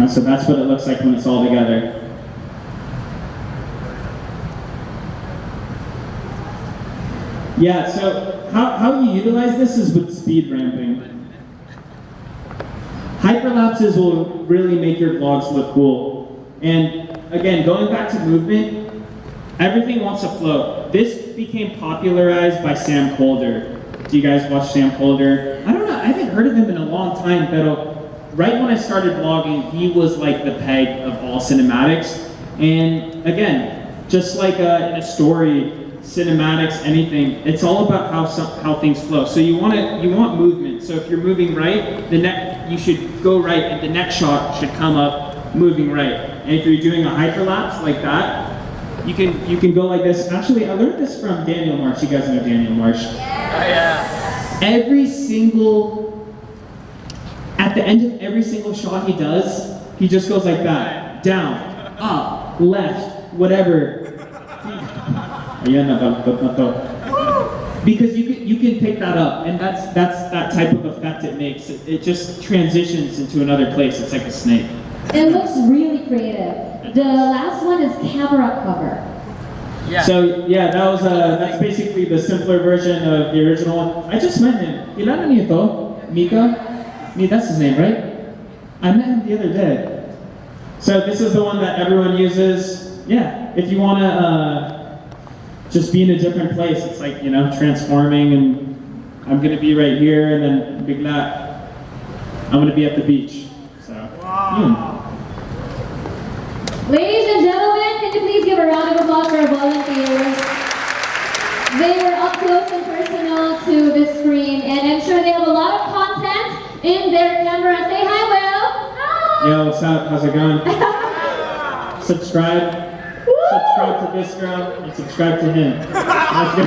So that's what it looks like when it's all together. Yeah, so how you utilize this is with speed ramping. Hyperlapses will really make your vlogs look cool. And again, going back to movement, everything wants to flow. This became popularized by Sam Colder. Do you guys watch Sam Colder? I don't know, I haven't heard of him in a long time, but right when I started vlogging, he was like the peg of all cinematics. And again, just like in a story, cinematics, anything, it's all about how things flow. So you want movement. So if you're moving right, you should go right, and the next shot should come up moving right. And if you're doing a hyperlapse like that, you can go like this. Actually, I learned this from Daniel Marsh. You guys know Daniel Marsh. Yeah. At the end of every single shot he does, he just goes like that. Down, up, left, whatever. Because you can pick that up, and that's that type of effect it makes. It just transitions into another place. It's like a snake. It looks really creative. The last one is camera cover. Yeah. So yeah, that's basically the simpler version of the original one. I just met him. Ilana niyo to? Mika? That's his name, right? I met him the other day. So this is the one that everyone uses. Yeah, if you want to just be in a different place, it's like, transforming, and I'm going to be right here, and then bigla, I'm going to be at the beach. So, Ladies and gentlemen, can you please give a round of applause for our volunteers? They were up close and personal to the screen, and I'm sure they have a lot of content in their camera. Say hi, Will. Hi. Yo, what's up? How's it going? Subscribe. Subscribe to this girl and subscribe to him. Let's go.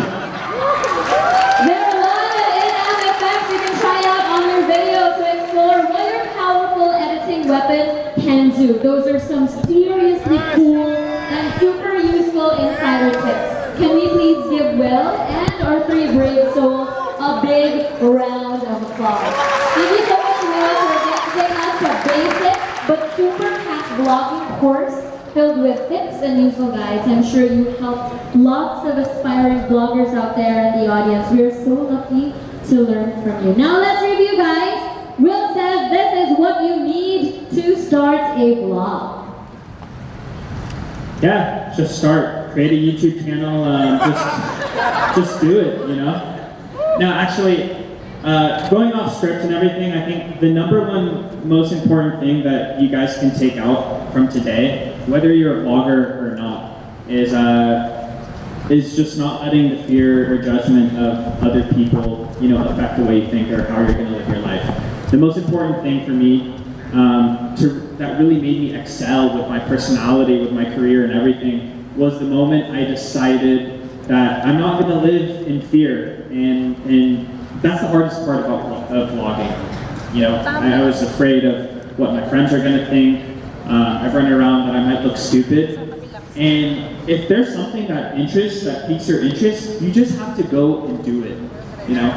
There are a lot of in-app effects you can try out on your video to explore what your powerful editing weapon can do. Those are some seriously cool and super useful insider tips. Can we please give Will and our three brave souls a big round of applause? Thank you so much, Will, for giving us a basic but super packed vlogging course filled with tips and useful guides. I'm sure you helped lots of aspiring bloggers out there in the audience. We are so lucky to learn from you. Now let's review, guys. Will says this is what you need to start a blog. Yeah, just start. Create a YouTube channel. Just do it, you know? Now, actually, going off script and everything, I think the number one most important thing that you guys can take out from today, whether you're a vlogger or not, is just not letting the fear or judgment of other people, you know, affect the way you think or how you're going to live your life. The most important thing for me that really made me excel with my personality, with my career and everything, was the moment I decided that I'm not going to live in fear, and that's the hardest part about vlogging. You know, I was afraid of what my friends are going to think. I've run around that I might look stupid. And if there's something that piques your interest, you just have to go and do it. You know,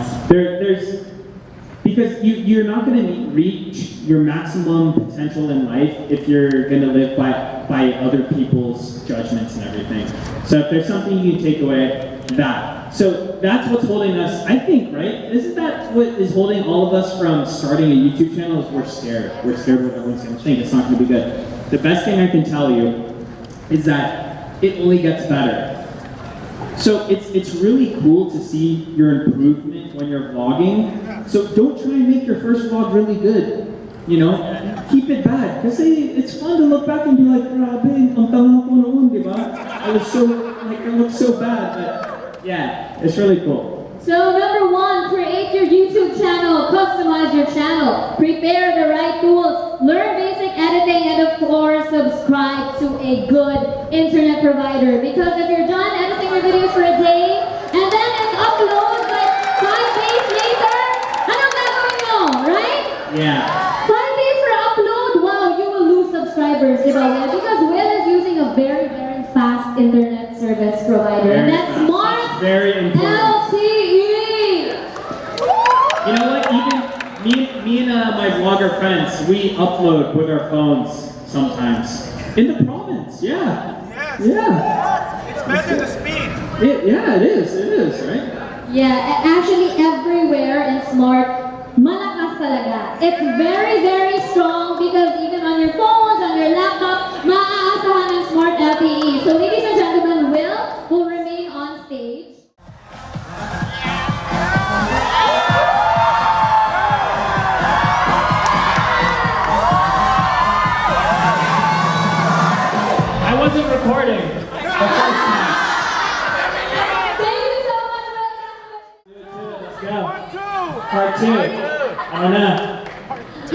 because you're not going to reach your maximum potential in life if you're going to live by other people's judgments and everything. So if there's something you can take away, that. So that's what's holding us, I think, right? Isn't that what is holding all of us from starting a YouTube channel? Is we're scared. We're scared of what everyone's going to think. It's not going to be good. The best thing I can tell you is that it only gets better. So it's really cool to see your improvement when you're vlogging. So don't try and make your first vlog really good. You know, keep it bad. Because it's fun to look back and be like, grabe, ang tanga ko noon, di ba? I looked so bad, but yeah, it's really cool. So number one, create your YouTube channel, customize your channel, prepare the right tools, learn basic editing, and of course, subscribe to a good internet provider. Because if you're done editing your videos for a day, and then it uploads like 5 days later, anong gagawin nyo, right? Yeah. 5 days for upload, wow, you will lose subscribers, diba? Because Will is using a very, very fast internet service provider, and that's smart. Very important. LTE. You know what? Even me and my vlogger friends, we upload with our phones sometimes. In the province, yeah. Yes. Yeah. It's better the speed. Yeah, it is, right? Yeah, actually everywhere in Smart, malakas talaga. It's very, very strong because even on your phones, on your laptop, maaasahan ng Smart LTE. So ladies and gentlemen, will remain on stage. I wasn't recording. Thank you so much, Will. Let's go. Part 2. I don't know.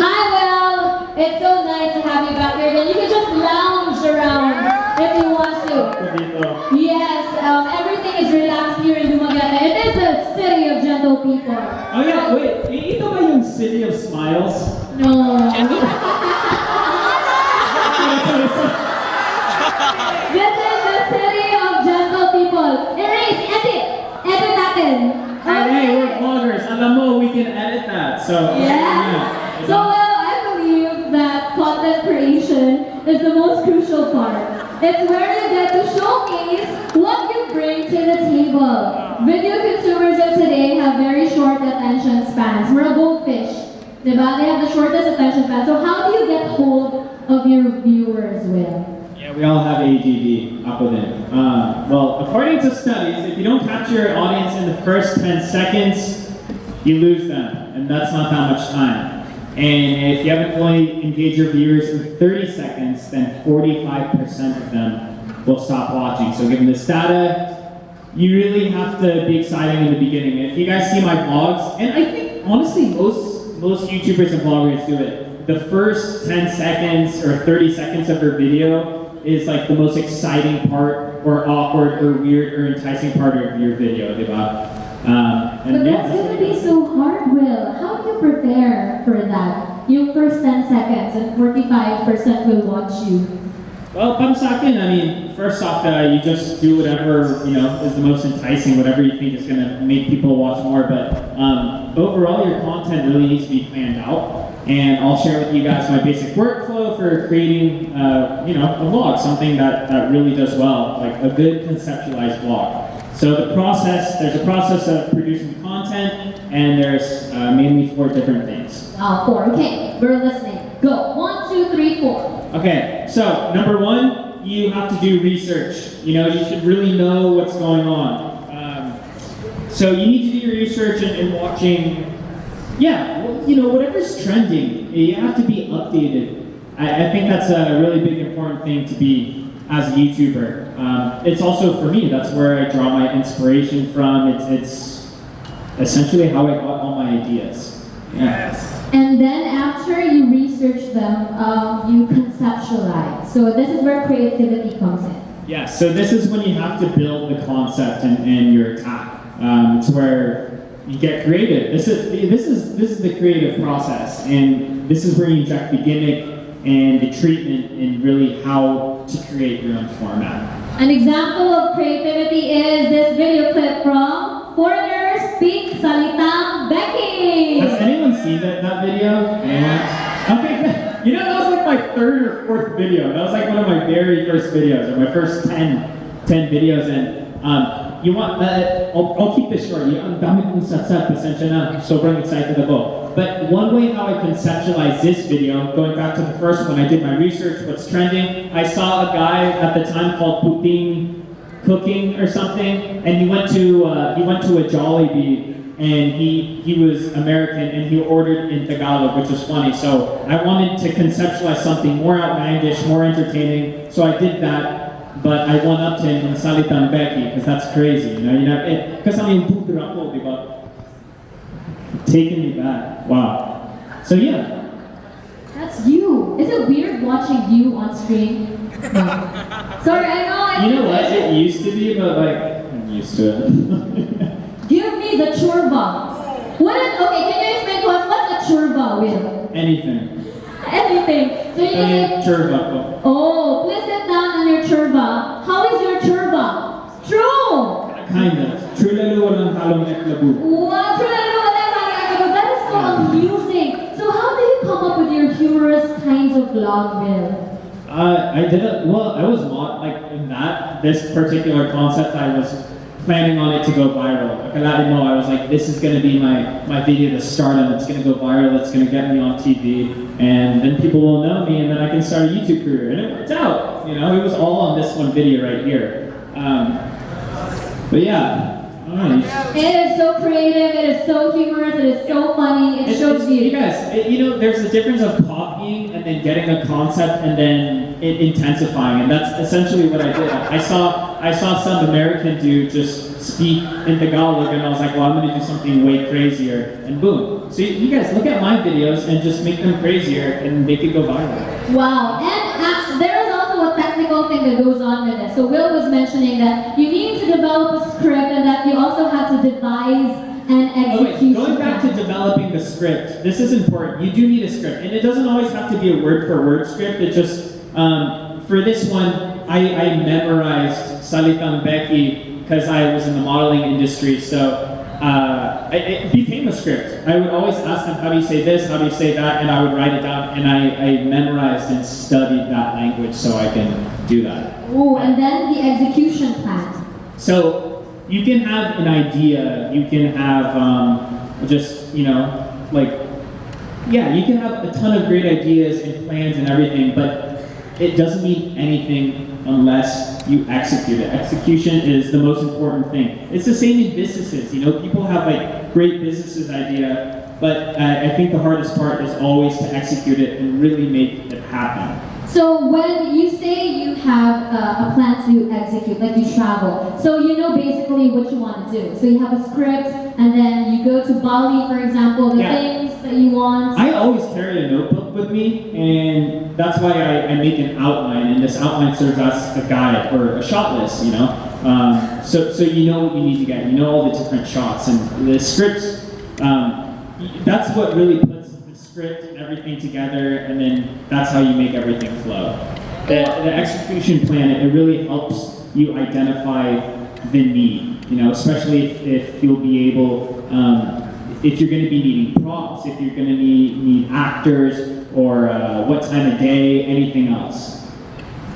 Hi, Will. It's so nice to have you back here. Then you can just lounge around if you want to. Yes, everything is relaxed here in Dumaguete. It is the city of gentle people. Oh yeah, wait. Ito ba yung City of Smiles? No. This is the city of gentle people. Erase, edit natin. Hey, we're vloggers. Alam mo, we can edit that. So Yeah. So I believe that content creation is the most crucial part. It's where you get to showcase what you bring to the table. Video consumers of today have very short attention spans. We're a goldfish. Diba? They have the shortest attention span. So how do you get hold of your viewers, Will? yeah, we all have ADD. Ako din. Well, according to studies, if you don't capture your audience in the first 10 seconds, you lose them, and that's not that much time. And if you haven't fully engaged your viewers in 30 seconds, then 45% of them will stop watching. So given this data, you really have to be exciting in the beginning. If you guys see my vlogs, and I think honestly most YouTubers and vloggers do it, the first 10 seconds or 30 seconds of their video is like the most exciting part or awkward or weird or enticing part of your video, diba? But that's gonna be so hard, Will. How do you prepare for that? Yung first 10 seconds and 45% will watch you. Well, para sa akin, I mean, first off, you just do whatever, you know, is the most enticing, whatever you think is going to make people watch more. But overall, your content really needs to be planned out. And I'll share with you guys my basic workflow for creating, you know, a vlog, something that really does well, like a good conceptualized vlog. So there's a process of producing content, and there's mainly 4 different things. Wow, 4. Okay, we're listening. Go. 1, 2, 3, 4. Okay, so number 1, you have to do research. You know, you should really know what's going on. So you need to do your research and watching, yeah, well, you know, whatever's trending, you have to be updated. I think that's a really big important thing to be as a YouTuber. It's also for me, that's where I draw my inspiration from. It's essentially how I got all my ideas. Yes. And then after you research them, you conceptualize. So this is where creativity comes in. Yeah, so this is when you have to build the concept and your attack. It's where you get creative. This is the creative process, and this is where you inject the gimmick and the treatment and really how to create your own format. An example of creativity is this video clip from Foreigners Speak Salitang Becky. Has anyone seen that video? Yeah. Okay, good. You know, that was like my 3rd or 4th video. That was like one of my very first videos, or my first 10 videos. And you want, I'll keep this short. Ang dami kong satsat, pasensya na. Sobrang excited ako. But one way how I conceptualized this video, going back to the first one, I did my research, what's trending. I saw a guy at the time called Puting Cooking or something, and he went to a Jollibee, and he was American, and he ordered in Tagalog, which was funny. So I wanted to conceptualize something more outlandish, more entertaining. So I did that, but I went up to him in Salitang Becky, because that's crazy, you know. Because I mean, taking me back. Wow. So yeah. That's you. Is it weird watching you on screen? No. Sorry, I know. You know what? It used to be, but like, I'm used to it. Give me the churba. Okay, can you explain to us what's a churba, Will? Anything. Anything. So you can say, Churba. oh, please sit down on your churba. How is your churba? True. Kind of. True lalo walang halong neklabu. Wow, true lalo walang halong neklabu. That is so amusing. So how do you come up with your humorous kinds of vlog, Will? I did it. Well, I was not like in this particular concept. I was planning on it to go viral. Like I didn't know. I was like, this is going to be my video to start, and it's going to go viral. It's going to get me on TV, and then people will know me, and then I can start a YouTube career. And it worked out. You know, it was all on this one video right here. But yeah. Nice. It is so creative, it is so humorous, it is so funny, it shows you. You guys, you know, there's a difference of copying and then getting a concept and then it intensifying, and that's essentially what I did. I saw some American dude just speak in Tagalog, and I was like, well, I'm gonna do something way crazier, and boom. So you guys look at my videos and just make them crazier, and they could go viral. Wow, and there is also a technical thing that goes on with it. So Will was mentioning that you need to develop a script and that you also have to devise an execution. Going back to developing the script, this is important. You do need a script, and it doesn't always have to be a word-for-word script. It just, for this one, I memorized Salitang Becky because I was in the modeling industry, so it became a script. I would always ask them, how do you say this, how do you say that, and I would write it down, and I memorized and studied that language so I can do that. Ooh, and then the execution plan. So you can have an idea, you can have just, you know, like, yeah, you can have a ton of great ideas and plans and everything, but it doesn't mean anything unless you execute it. Execution is the most important thing. It's the same in businesses, you know, people have like great businesses idea, But I think the hardest part is always to execute it and really make it happen. So when you say you have a plan to execute, like you travel, so you know basically what you want to do. So you have a script, and then you go to Bali, for example, the things that you want. I always carry a notebook with me, and that's why I make an outline, and this outline serves as a guide or a shot list, you know? So you know what you need to get, you know all the different shots, and the scripts, that's what really puts the script and everything together, and then that's how you make everything flow. The execution plan, it really helps you identify the need, you know, especially if you'll be able, if you're going to be needing props, if you're going to need actors, or what time of day, anything else.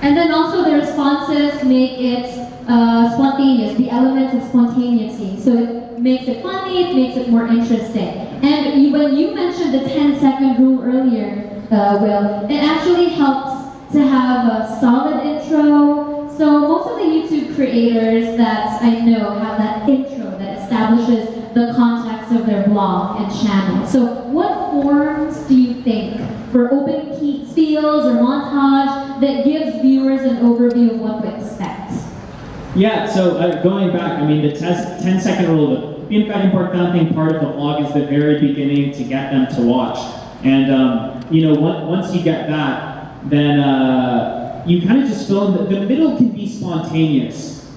And then also the responses make it spontaneous, the element of spontaneity. So it makes it funny, it makes it more interesting. And when you mentioned the 10-second rule earlier, Will, it actually helps to have a solid intro. So most of the YouTube creators that I know have that intro that establishes the context of their blog and channel. So what forms do you think for opening key steals or montage that gives viewers an overview of what to expect? Yeah, so going back, I mean, the 10-second rule, the importante part of the vlog is the very beginning to get them to watch. And, you know, once you get that, then you kind of just fill in, the middle can be spontaneous.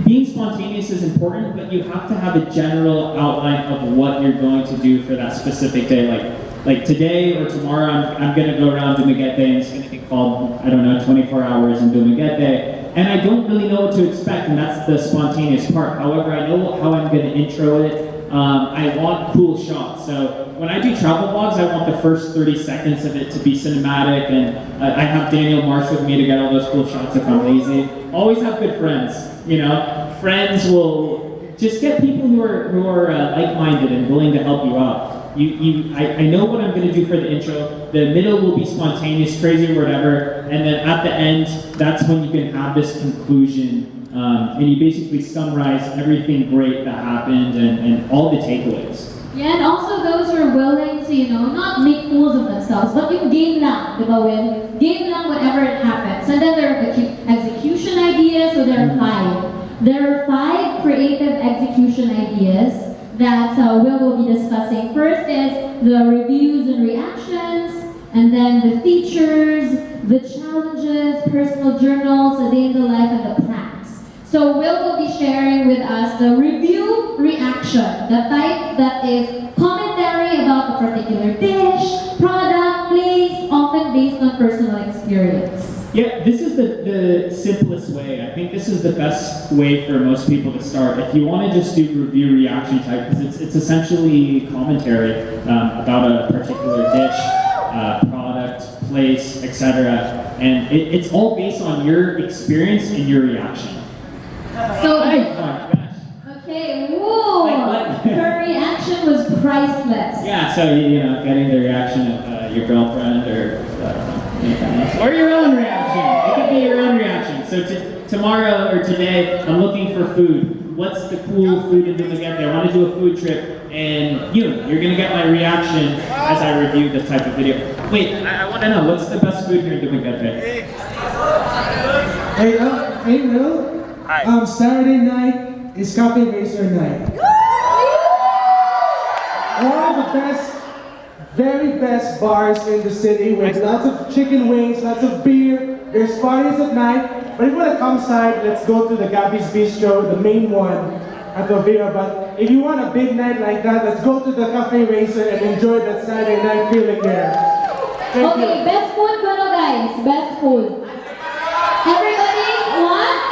Being spontaneous is important, but you have to have a general outline of what you're going to do for that specific day. Like today or tomorrow, I'm going to go around Dumaguete, and it's going to be called, I don't know, 24 hours in Dumaguete. And I don't really know what to expect, and that's the spontaneous part. However, I know how I'm going to intro it. I want cool shots. So when I do travel vlogs, I want the first 30 seconds of it to be cinematic, and I have Daniel Marsh with me to get all those cool shots if I'm lazy. Always have good friends, you know? Friends will just get people who are like-minded and willing to help you out. I know what I'm going to do for the intro. The middle will be spontaneous, crazy, or whatever, and then at the end, that's when you can have this conclusion, and you basically summarize everything great that happened and all the takeaways. Yeah, and also those who are willing to, you know, not make fools of themselves, but yung game lang, di ba, Will? Game lang whenever it happens. And then there are execution ideas, so there are 5. There are 5 creative execution ideas that Will will be discussing. First is the reviews and reactions, and then the features, the challenges, personal journals, a day in the life, and the pranks. So Will be sharing with us the review reaction, the type that is commentary about a particular dish, product, place, often based on personal experience. Yeah, this is the simplest way. I think this is the best way for most people to start. If you want to just do review reaction type, because it's essentially commentary about a particular dish, product, place, etc. And it's all based on your experience and your reaction. So, oh my gosh. Okay, whoa! Her reaction was priceless. Yeah, so you know, getting the reaction of your girlfriend or anything else, or your own reaction. It could be your own reaction. So tomorrow or today, I'm looking for food. What's the cool food in Dumaguete? I want to do a food trip, and you're gonna get my reaction as I review this type of video. Wait, I want to know, what's the best food here in Dumaguete? Hey, Will. Hi. Saturday night is Cafe Racer night. One of the best, very best bars in the city with lots of chicken wings, lots of beer. There's parties at night. But if you want to come side, let's go to the Gabby's Bistro, the main one at Ovira. But if you want a big night like that, let's go to the Cafe Racer and enjoy that Saturday night feeling there. Thank you. Okay, best food ba no, guys? Best food. Everybody, what?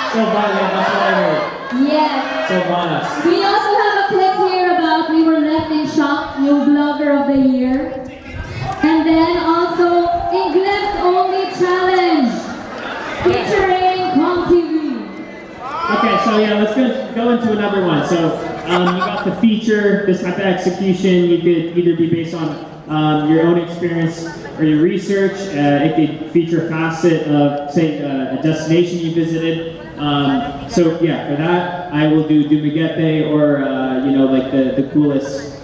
Silvana, that's what I heard. Yes. Silvana. We also have a clip here about we were left in shock, new vlogger of the year. And then also English only challenge featuring Com TV. Okay, so yeah, let's go into another one. So you got the feature, this type of execution. You could either be based on your own experience or your research. It could feature a facet of, say, a destination you visited. So yeah, for that, I will do Dumaguete or, you know, like the coolest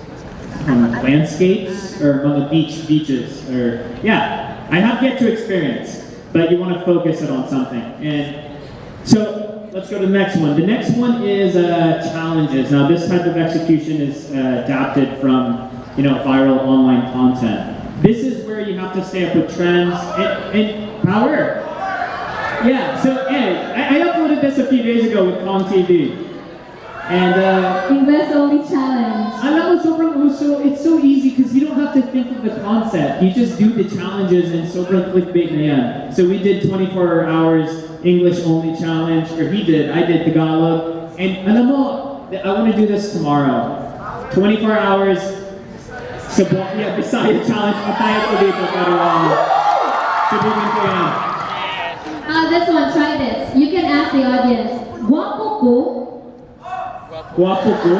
landscapes or on the beaches. Or yeah, I have yet to experience, but you want to focus it on something. And so let's go to the next one. The next one is challenges. Now this type of execution is adapted from, you know, viral online content. This is where you have to stay up with trends and power. Yeah, so hey, I uploaded this a few days ago with Com TV. And English only challenge. alam mo, sobrang uso, it's so easy because you don't have to think of the concept. You just do the challenges and sobrang clickbait na yan. So we did 24 hours English only challenge, or he did, I did Tagalog. And alam mo, I want to do this tomorrow. 24 hours, yeah, Bisaya challenge, patay ko dito, pero subukan ko yan. This one, try this. You can ask the audience, guapo ko? Guapo ko?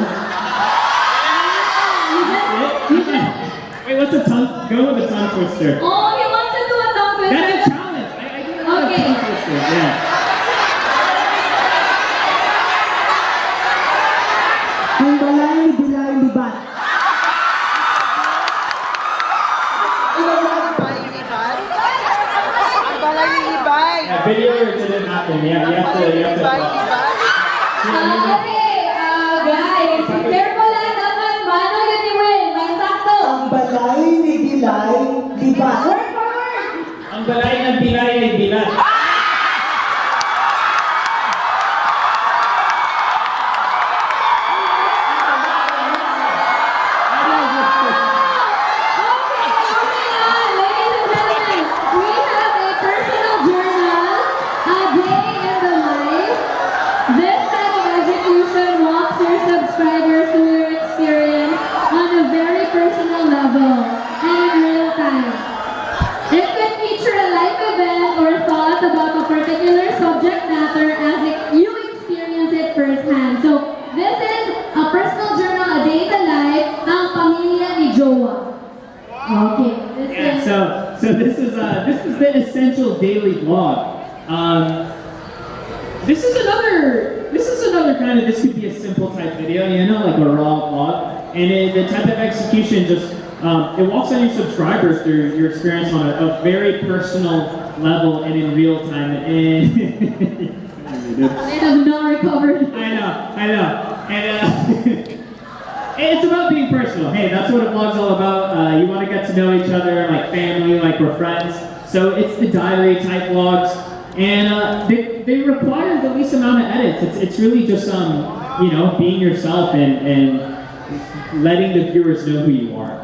You can, Wait, what's a tongue? Go with a tongue twister. oh, he wants to do a tongue twister. That's a challenge. I do a Okay. tongue twister, yeah. Ang balay, bilay, libat. Yeah, video or it didn't happen. Yeah, you have to. Okay, guys, careful lang naman. Mano yun ni Will? May sakto. Ang balay ni bilay, libat. Word for word. Ang balay ng bilay ay bilat. Okay, moving on, ladies and gentlemen. We have a personal journal, a day in the life. This type of execution walks your subscribers through your experience on a very personal level and in real time. It could feature a life event or thought about a particular subject matter as you experience it firsthand. So this is a personal journal, a day in the life, ang pamilya ni Jowa. Okay, this Yeah, is... so this is the essential daily vlog. This is another kind of, this could be a simple type video, you know, like a raw vlog. And the type of execution just, it walks on your subscribers through your experience on a very personal level and in real time. And They have not recovered. I know. And it's about being personal. Hey, that's what a vlog's all about. You want to get to know each other, like family, like we're friends. So it's the diary type vlogs. And they require the least amount of edits. It's really just, you know, being yourself and letting the viewers know who you are.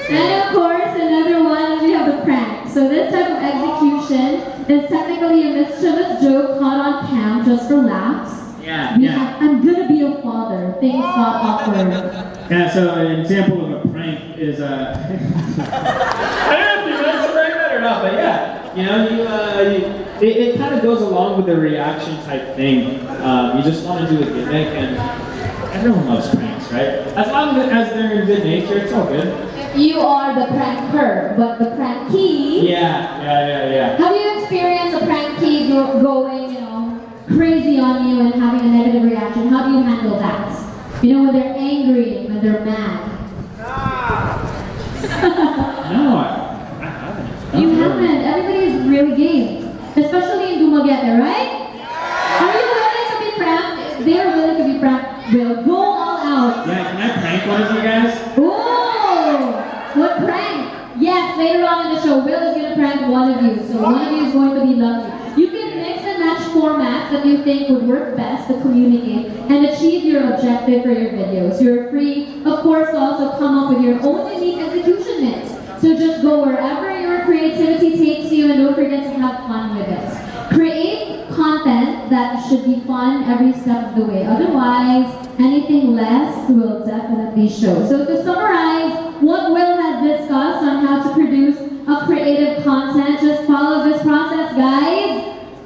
And of course, another one is we have the prank. So this type of execution is technically a mischievous joke caught on cam just for laughs. Yeah, We yeah. have, I'm gonna be a father. Things got awkward. Yeah, so an example of a prank is, I don't know if you want to prank that or not, but yeah, you know, it kind of goes along with the reaction type thing. You just want to do a gimmick, and everyone loves pranks, right? As long as they're in good nature, it's all good. You are the pranker, but the prankee. Yeah. Have you experienced a prankee going, you know, crazy on you and having a negative reaction? How do you handle that? You know, when they're angry, when they're mad. No, I haven't. You Not really. haven't. Everybody's really game. Especially in Dumaguete, right? Are you willing to be pranked? They are willing to be pranked. Will go all out. Yeah, can I prank one of you guys? Ooh! What prank? Yes, later on in the show, Will is going to prank one of you. So one of you is going to be lucky. You can mix and match formats that you think would work best to communicate and achieve your objective for your videos. You're free, of course, to also come up with your own unique execution mix. So just go wherever your creativity takes you and don't forget to have fun with it. Create content that should be fun every step of the way. Otherwise, anything less will definitely show. So to summarize what Will has discussed on how to produce a creative content, just follow this process, guys.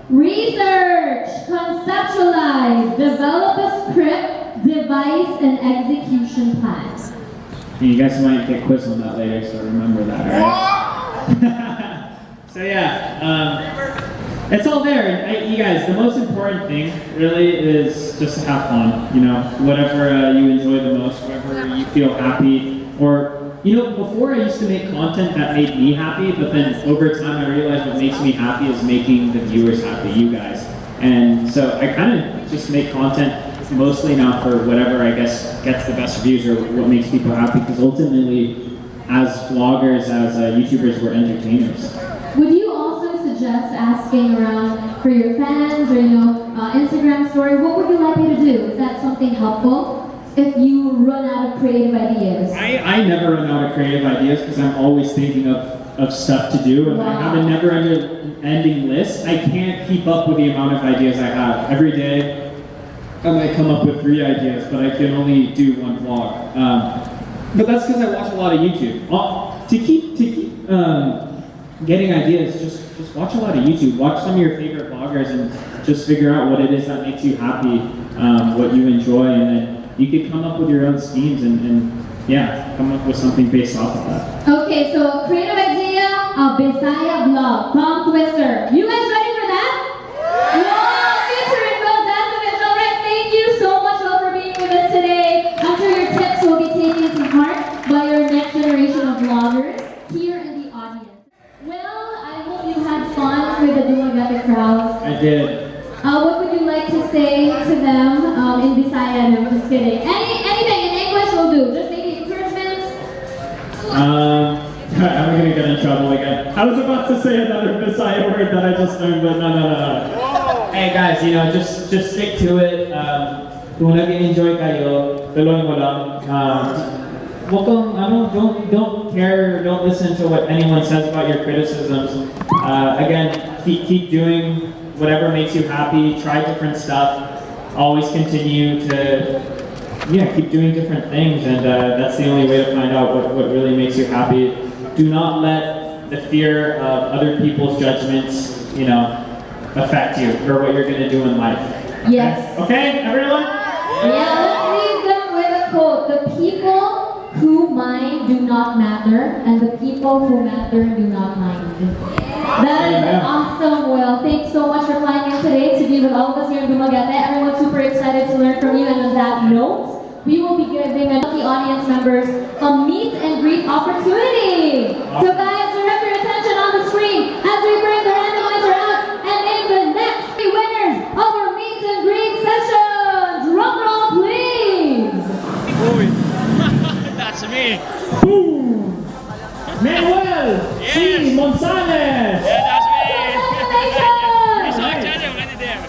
Research, conceptualize, develop a script, device, and execution plans. You guys might get quiz on that later, so remember that, alright? So yeah, it's all there. And you guys, the most important thing really is just to have fun. You know, whatever you enjoy the most, whatever you feel happy, or you know, before I used to make content that made me happy, but then over time I realized what makes me happy is making the viewers happy, you guys. And so I kind of just make content mostly now for whatever I guess gets the best views or what makes people happy, because ultimately, as vloggers, as YouTubers, we're entertainers. Would you also suggest asking around for your fans or, you know, Instagram story? What would you like me to do? Is that something helpful if you run out of creative ideas? I never run out of creative ideas because I'm always thinking of stuff to do, and Wow. I have a never-ending list. I can't keep up with the amount of ideas I have. Every day, I might come up with 3 ideas, but I can only do 1 vlog. But that's because I watch a lot of YouTube. To keep getting ideas, just watch a lot of YouTube. Watch some of your favorite vloggers and just figure out what it is that makes you happy, what you enjoy, and then you could come up with your own schemes and yeah, come up with something based off of that. Okay, so creative idea, a Bisaya vlog, tongue twister. You guys ready for that? Wow, featuring Wil Dasovich. All right, thank you so much, Wil, for being with us today. I'm sure your tips will be taken to heart by your next generation of vloggers here in the audience. Well, I hope you had fun with the Dumaguete crowd. I did. What would you like to say to them in Bisaya? No, just kidding. Anything in English will do. Just maybe encouragement. I'm gonna get in trouble again. I was about to say another Bisaya word that I just learned, but no. Hey guys, you know, just stick to it. Kung nag-enjoy kayo, tuloy mo lang. Wag kang, don't care, don't listen to what anyone says about your criticisms. Again, keep doing whatever makes you happy. Try different stuff. Always continue to keep doing different things, and that's the only way to find out what really makes you happy. Do not let the fear of other people's judgments, you know, affect you or what you're going to do in life. Yes. Okay, everyone? Yeah, let's leave them with a quote. The people who mind do not matter, and the people who matter do not mind. That is awesome, Wil. Thanks so much for flying in today to be with all of us here in Dumaguete. Everyone's super excited to learn from you, and on that note, we will be giving the audience members a meet and greet opportunity. So guys, direct your attention on the screen as we bring the randomizer out and name the next 3 winners of our meet and greet session. Drum roll, please. That's me. Boom! Manuel C. Monzalez! Yeah, that's me. Congratulations! So excited, I'm ready there.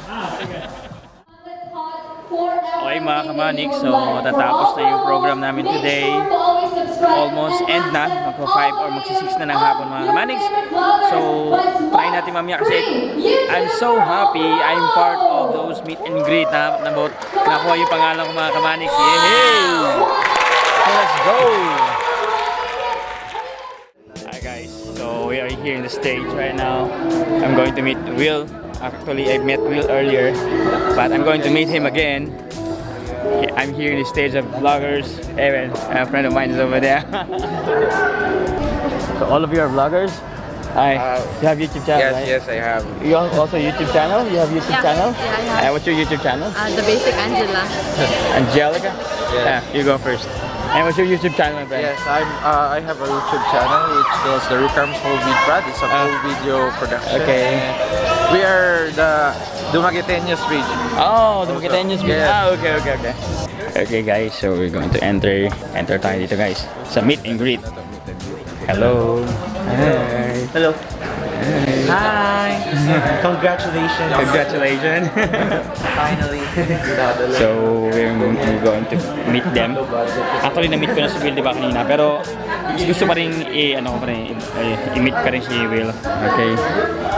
Okay mga kamanik, so matatapos na yung program namin today. Almost end na, magpo 5 or magsi 6 na ng hapon mga kamaniks. So try natin mamaya kasi I'm so happy I'm part of those meet and greet na nakuha yung pangalan ko mga kamaniks. Yay! So let's go! Hi guys, so we are here in the stage right now. I'm going to meet Wil. Actually, I met Wil earlier, but I'm going to meet him again. I'm here in the stage of vloggers. Evan, a friend of mine is over there. So all of you are vloggers? Hi. You have YouTube channel, right? Yes, I have. You also YouTube channel? You have YouTube channel? Yeah, I have. What's your YouTube channel? The Basic Angela. Angelica? Yeah. You go first. And what's your YouTube channel, my friend? Yes, I have a YouTube channel which is the Ricams Movie Prad. It's a full video production. Okay. We are the Dumagueteños region. Oh, the Dumagueteños region. Yes. Ah, okay. Okay guys, so we're going to enter tayo dito guys sa meet and greet. Hello. Hi. Hello. Hi. Congratulations. Congratulations. Finally. So we're going to meet them. Actually na-meet ko na si Wil diba kanina, pero gusto pa rin i-meet ka rin si Wil. Okay.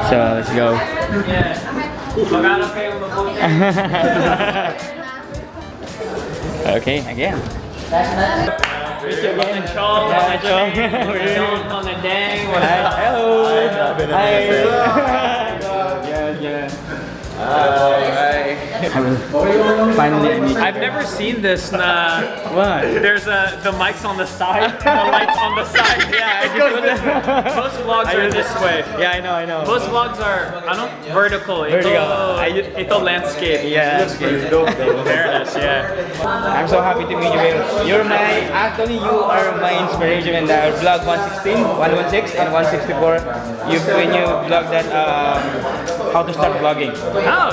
So let's go. Okay, again. Hello. Hi. Hi. I will finally meet. I've never seen this. What? There's the mics on the side, and the lights on the side. Yeah, Most vlogs are this way. Yeah, I know. Most vlogs are vertical. Ito landscape. Yeah, it's dope. Fairness, yeah. I'm so happy to meet you, Will. You are my inspiration in the vlog 116, 116, and 164. When you vlog that how to start vlogging. Oh.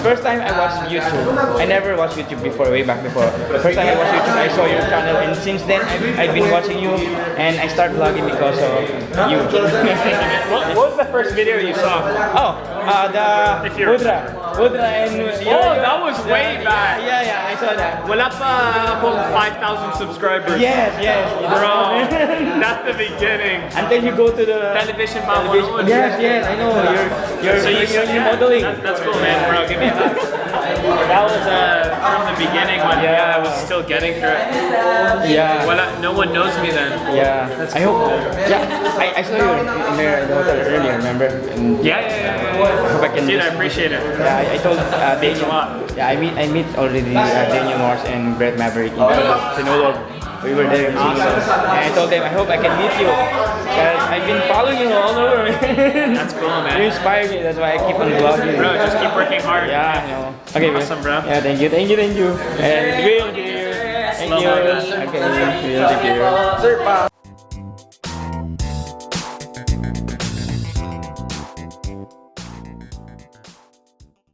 First time I watched YouTube. I never watched YouTube before, way back before. First time I watched YouTube, I saw your channel, and since then I've been watching you, and I started vlogging because of you. What was the first video you saw? Oh, the Udra and that was way back. Yeah, I saw that. Wala pa akong 5,000 subscribers. Yes. Bro, that's the beginning. Until you go to the Television. Yes, I know. You're modeling. That's cool, man. Bro, give me a hug. That was from the beginning when I was still getting through it. Yeah. No one knows me then. Yeah. I hope. Yeah, I saw you in the hotel earlier. Remember? And Yeah. I hope I can. Dude, I appreciate it. Yeah, I told Daniel. Yeah, I meet already Daniel Morse and Brett Maverick in Sinulog. We were there in Sinulog. And I told them, I hope I can meet you. Because I've been following you all over. That's cool, man. You inspire me. That's why I keep on vlogging. Bro, just keep working hard. Yeah, I know. Okay, awesome, bro. Yeah, thank you. And Will here. Thank you. Okay, Will, thank you.